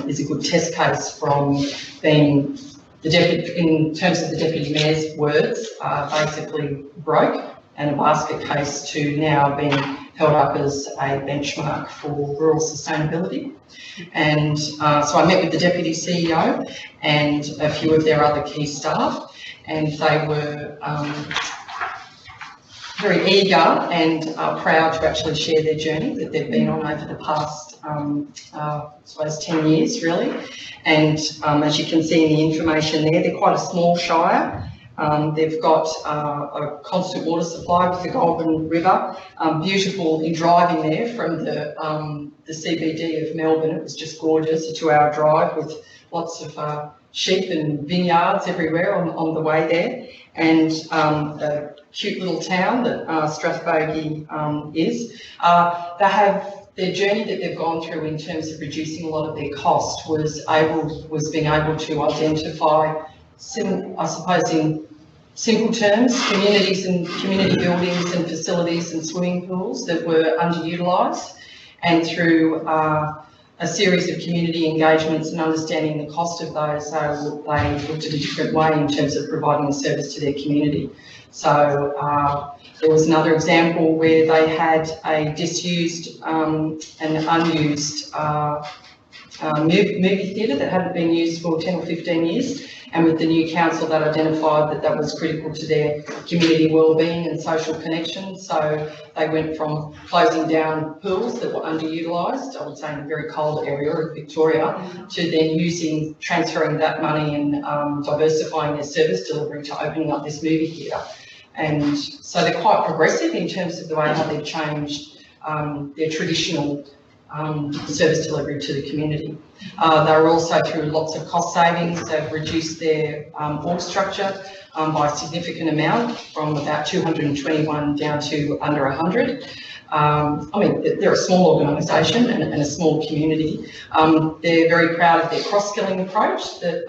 is a good test case from being the deputy, in terms of the Deputy Mayor's words, basically broke, and a basket case to now being held up as a benchmark for rural sustainability. And so I met with the Deputy CEO and a few of their other key staff, and they were very eager and proud to actually share their journey that they've been on over the past, I suppose, 10 years really. And as you can see in the information there, they're quite a small shire. They've got a constant water supply with the Goulburn River. Beautiful in driving there from the CBD of Melbourne. It was just gorgeous, a 2-hour drive with lots of sheep and vineyards everywhere on the way there. And a cute little town that Strathbogie is. They have their journey that they've gone through in terms of reducing a lot of their cost was being able to identify, I suppose in simple terms, communities and community buildings and facilities and swimming pools that were underutilised, and through a series of community engagements and understanding the cost of those, they looked at a different way in terms of providing a service to their community. So there was another example where they had a disused and unused movie theatre that hadn't been used for 10 or 15 years, and with the new council that identified that that was critical to their community wellbeing and social connection. So they went from closing down pools that were underutilised, I would say in a very cold area of Victoria, to then transferring that money and diversifying their service delivery to opening up this movie theatre. And so they're quite progressive in terms of the way how they've changed their traditional service delivery to the community. They were also, through lots of cost savings, they've reduced their org structure by a significant amount, from about 221 down to under 100. They're a small organisation and a small community. They're very proud of their cross-skilling approach that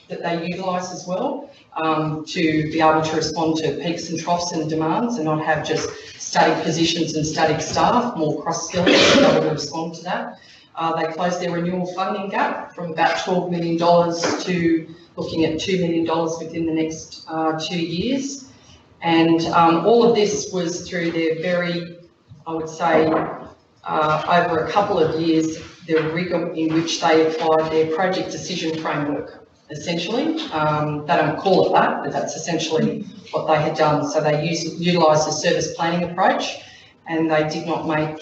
they utilise as well, to be able to respond to peaks and troughs and demands and not have just static positions and static staff, more cross-skilling to be able to respond to that. They closed their renewal funding gap from about $12 million to looking at $2 million within the next 2 years. And all of this was through their very, I would say, over a couple of years, the rigour in which they applied their project decision framework, essentially. They don't call it that, but that's essentially what they had done. So they utilised a service planning approach, and they did not make,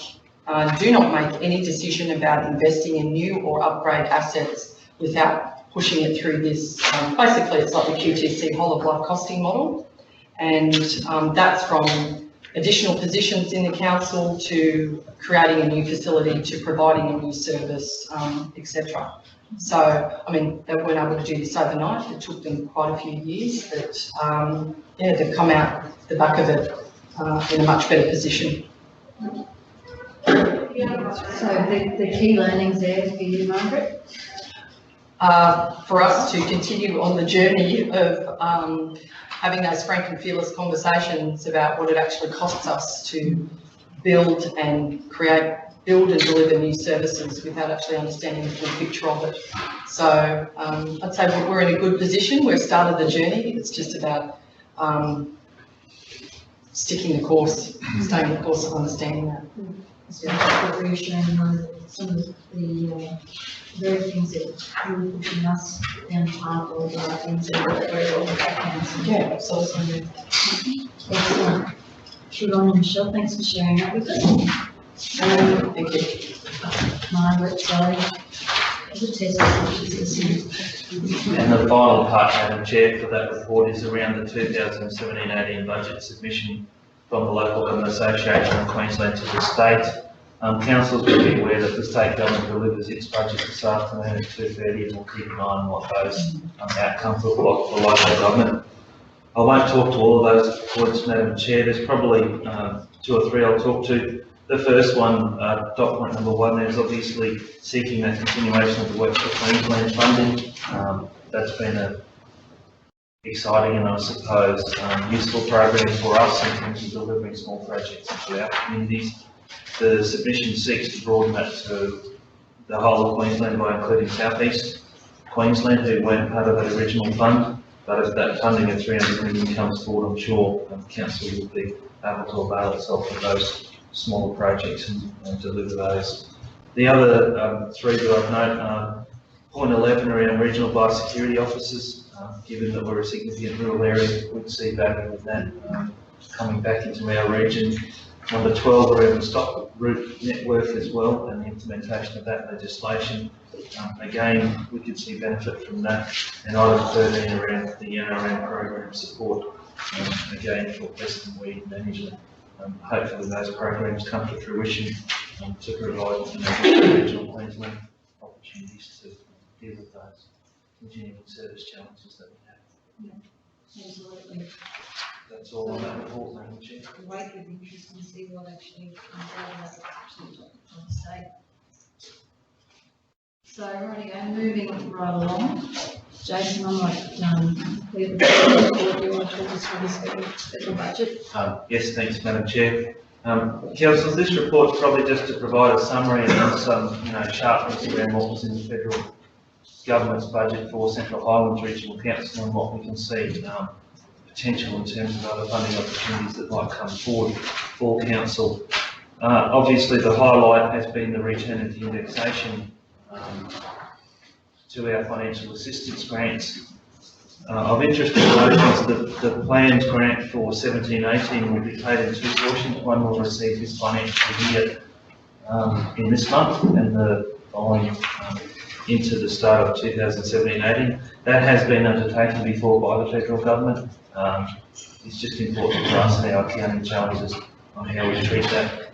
do not make any decision about investing in new or upgrade assets without pushing it through this. Basically, it's like the QTC whole of life costing model. And that's from additional positions in the council to creating a new facility to providing a new service, etc. So, I mean, they weren't able to do this overnight. It took them quite a few years, but yeah, they've come out the back of it in a much better position. So the key learnings there for you, Margaret? For us to continue on the journey of having those frank and fearless conversations about what it actually costs us to build and deliver new services without actually understanding the full picture of it. So I'd say we're in a good position. We've started the journey. It's just about sticking the course, staying the course of understanding that. So we're reassuring some of the very things that you were pushing us down the path of things that are very well with that council. Yeah, absolutely. Excellent. Siobhan and Michelle, thanks for sharing that with us. Thank you. Margaret, sorry. The test she's listening. And the final part, Madam Chair, for that report is around the 2017-18 budget submission from the Local Government Association of Queensland to the state. Councils will be aware that the state government delivers its budget this afternoon at 2:30, and we'll keep an eye on what those outcomes look like for local government. I won't talk to all of those points, Madam Chair. There's probably 2 or 3 I'll talk to. The first one, dot point number 1, is obviously seeking that continuation of the Works for Queensland funding. That's been a exciting and I suppose useful program for us in terms of delivering small projects into our communities. The submission seeks to broaden that to the whole of Queensland by including South East Queensland, who weren't part of the original fund. But if that funding of 300 million comes forward, I'm sure Council will be able to avail itself of those smaller projects and deliver those. The other 3 that I've noted, point 11 around regional biosecurity officers, given that we're a significant rural area, we'd see value in that coming back into our region. Number 12 around the stock route network as well, and the implementation of that legislation. Again, we could see benefit from that. And item 13 around the NRM program support, again for pest and weed management. Hopefully those programs come to fruition to provide regional Queensland opportunities to deal with those continuing service challenges that we have. Yeah, absolutely. That's all on that report, Madam Chair. Wait with interest to see what actually comes out of that actually on the state. So, righty go, moving right along. Jason, I might leave the report. Do you want to talk us through this federal budget? Yes, thanks, Madam Chair. Councillors, this report is probably just to provide a summary and some, sharpness around what was in the federal government's budget for Central Highlands Regional Council and what we can see potential in terms of other funding opportunities that might come forward for council. Obviously, the highlight has been the return of the indexation to our financial assistance grants. Of interest to note is that the planned grant for 17-18 will be paid in 2 portions. One will receive this financial year in this month, and the following into the start of 2017-18. That has been undertaken before by the federal government. It's just important for us and our accounting challenges on how we treat that.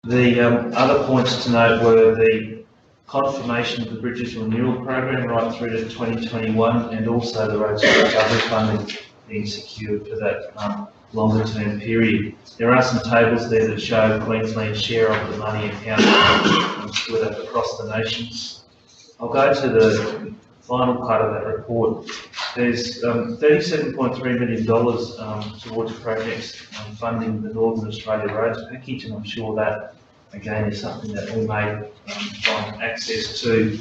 The other points to note were the confirmation of the Bridges Renewal Program right through to 2021, and also the Roads Recovery funding being secured for that longer term period. There are some tables there that show Queensland's share of the money accounted split up across the nations. I'll go to the final part of that report. There's $37.3 million towards projects funding the Northern Australia Roads package, and I'm sure that again is something that we may find access to.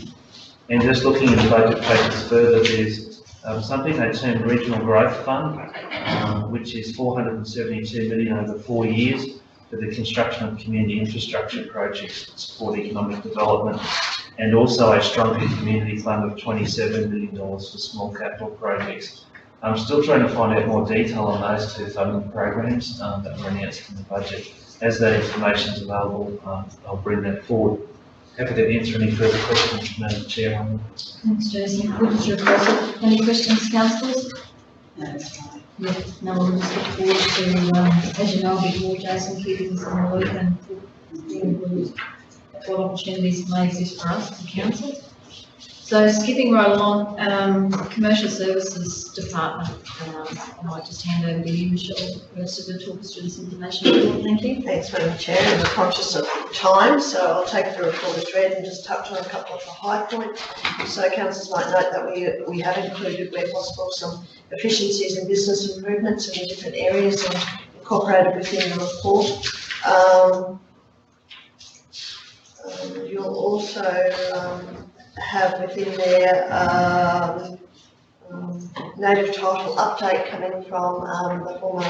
And just looking at the budget pages further, there's something they term Regional Growth Fund, which is $472 million over 4 years for the construction of community infrastructure projects to support economic development, and also a Stronger Community Fund of $27 million for small capital projects. I'm still trying to find out more detail on those two funding programs that were announced in the budget. As that information is available, I'll bring that forward. Happy to answer any further questions, Madam Chair. Thanks, Jason. What is your question? Any questions, councillors? That's fine. Yeah, no, we'll just look forward to, as you know, before Jason keeping us in the loop and what opportunities may exist for us as a council. So skipping right along, Commercial Services Department, I might just hand over to you, Michelle, first to talk us through this information. Thank you. Thanks, Madam Chair, and I'm conscious of time, so I'll take the report as read and just touch on a couple of the high points. So councillors might note that we have included, where possible, some efficiencies and business improvements in the different areas and incorporated within the report. You'll also have within there native title update coming from the former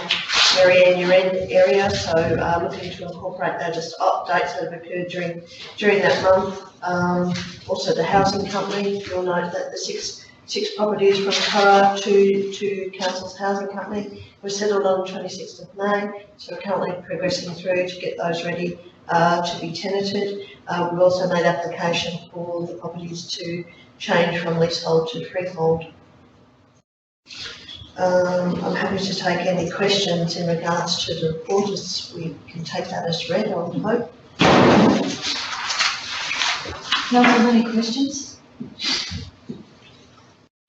Marianne Uren area, so looking to incorporate that as updates that have occurred during that month. Also the housing company, you'll note that the six properties from Curra to Council's Housing Company were settled on the 26th of May, so we're currently progressing through to get those ready to be tenanted. We've also made application for the properties to change from leasehold to freehold. I'm happy to take any questions in regards to the report, as we can take that as read, I would hope. Council, any questions?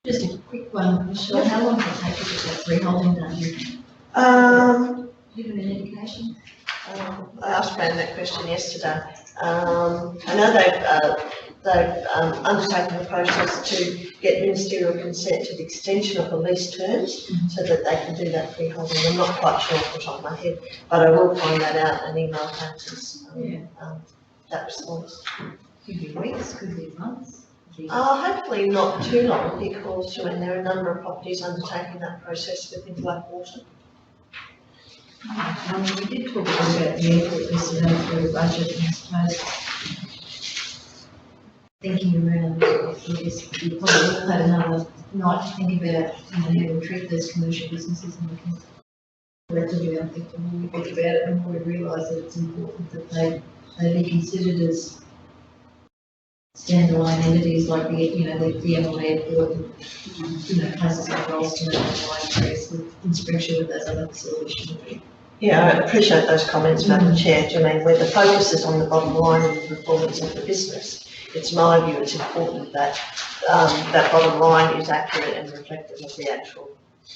Just a quick one, Michelle, how long will it take to get that freeholding done? Give them an indication. I asked Fran that question yesterday. I know they've undertaken the process to get ministerial consent to the extension of the lease terms so that they can do that freeholding. I'm not quite sure off the top of my head, but I will find that out and email councillors that response. Could be weeks, could be months. Hopefully not too long, because there are a number of properties undertaking that process within Blackwater. We did talk about the airport yesterday for the budget, and I suppose thinking around this, we probably had another night to think about how we treat those commercial businesses, and we can collectively, I think, the more we think about it, the more we realise that it's important that they be considered as standalone entities like the Emerald Airport, and places like Ralston and Wine in Springshire with those other facilities should be. Yeah, I appreciate those comments, Madam Chair. Do you mean where the focus is on the bottom line and the performance of the business? It's my view, it's important that that bottom line is accurate and reflective of the actual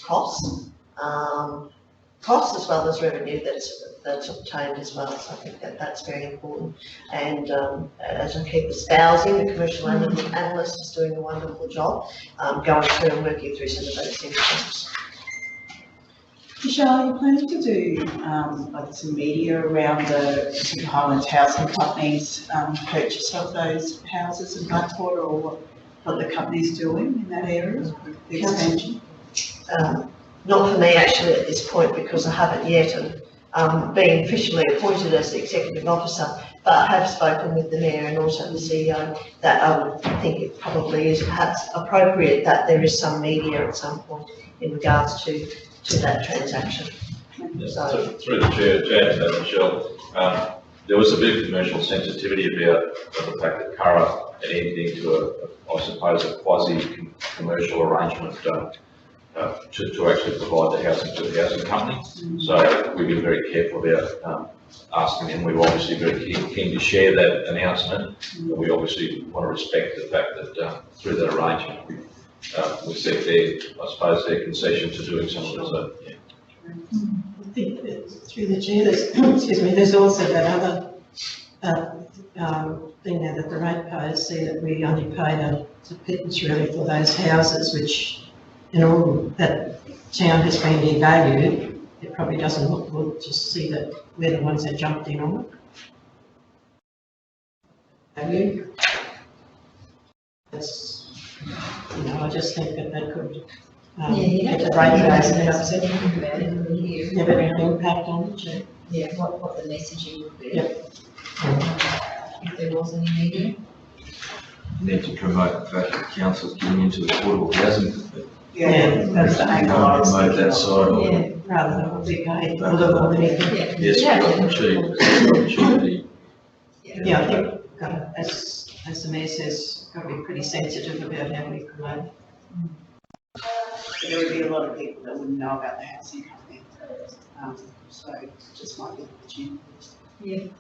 costs, as well as revenue that's obtained as well. So I think that's very important. And as I keep espousing, the commercial analyst is doing a wonderful job going through and working through some of those things. Michelle, are you planning to do like some media around the Pacific Highlands Housing Company's purchase of those houses in Blackwater, or what the company's doing in that area, the expansion? Not for me actually at this point, because I haven't yet been officially appointed as the executive officer, but I have spoken with the mayor and also the CEO that I would think it probably is perhaps appropriate that there is some media at some point in regards to that transaction. So, through the chair, to add to that, Michelle, there was a bit of commercial sensitivity about the fact that Curra had entered into I suppose, a quasi-commercial arrangement to actually provide the housing to the housing company. So we've been very careful about asking them. We're obviously very keen to share that announcement, but we obviously want to respect the fact that through that arrangement accept their, I suppose, their concession to doing some of it, so, yeah. I think that through the chair, there's, excuse me, there's also that other thing now that the ratepayers see that we only pay the pittance really for those houses which, in all that town has been devalued. It probably doesn't look good to see that we're the ones that jumped in on it. Value. That's, you know, I just think that that could get the ratepayers and upset. Have an impact on the chair. Yeah, what the messaging would be. Yep. If there was any media. Need to promote the fact that council's getting into affordable housing. Yeah, that's the angle I was Promote that side of it. Yeah, rather than what we pay, although more than anything. Yes, we've got the opportunity. Yeah, I think, as the mayor says, got to be pretty sensitive about how we promote. There would be a lot of people that wouldn't know about the housing company. So it just might be an opportunity.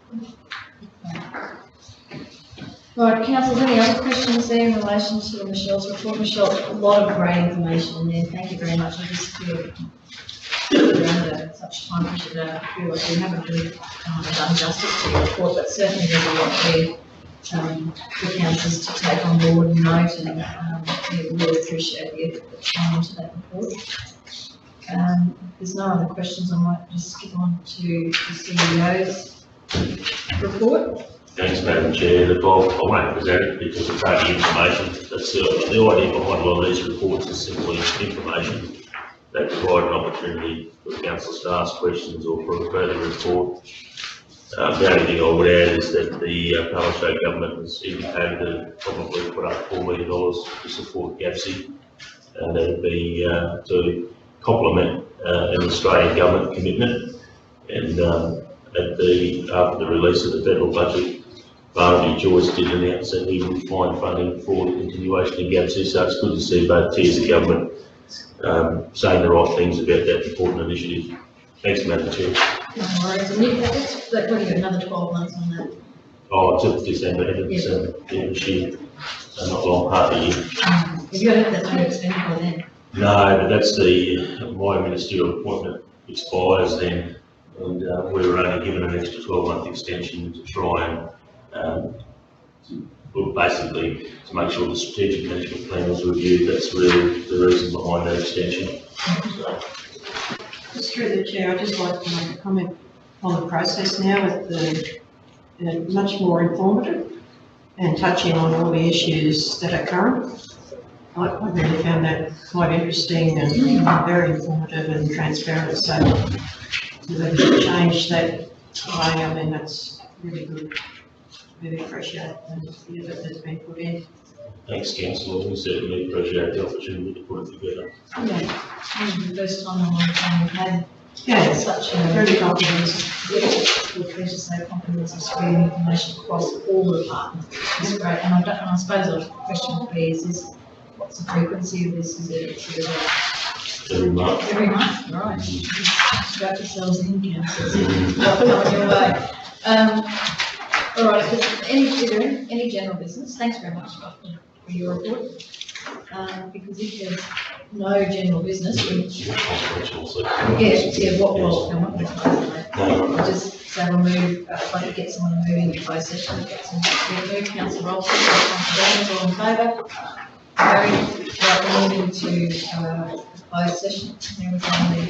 Right, councillors, any other questions there in relation to Michelle's report? Michelle, a lot of great information in there. Thank you very much. I just feel we're under such time pressure that I feel like we haven't really done justice to the report, but certainly there's a lot there for councillors to take on board and note, and we really appreciate the effort that's gone into that report. If there's no other questions, I might just skip on to the CEO's report. Thanks, Madam Chair. Look, I won't present it because it's only information. That's the idea behind a lot of these reports is simply information. They provide an opportunity for council to ask questions or for a further report. The only thing I would add is that the Palaszczuk government has indicated that it probably put up $4 million to support GAPSI, and that would be to complement an Australian government commitment. And after the release of the federal budget, Barnaby Joyce did announce that he would find funding for the continuation of GAPSI, so it's good to see both tiers of government saying the right things about that important initiative. Thanks, Madam Chair. No worries. And you've got another 12 months on that. Oh, it's up to December, end of December, this year, so not long, half a year. Have you got it that's been extended by then? No, but that's my ministerial appointment expires then, and we were only given an extra 12-month extension to try and, well, basically, to make sure the strategic management plan was reviewed. That's really the reason behind that extension. So, Just through the chair, I'd just like to make a comment on the process now with the much more informative and touching on all the issues that are current. I really found that quite interesting and very informative and transparent. So to change that way, I mean, that's really good. Really appreciate the effort that's been put in. thanks, Councillor. We certainly appreciate the opportunity to put it together. Yeah, the first time in a long time we've had such a very comprehensive. We're pleased to say comprehensive screening information across all the departments. It's great, and I suppose the question would be is what's the frequency of this? Is it sort of Every month. every month? Right. Strap yourselves in, councillors. Coming your way. All right, is there any general business? Thanks very much for your report. Because if there's no general business, we'll come up with it. Just say we'll move, I'd like to get someone moving to closed session. We'll move, Councillor Rolfson, all in favour? Carried. Right, we're moving to closed session. There was only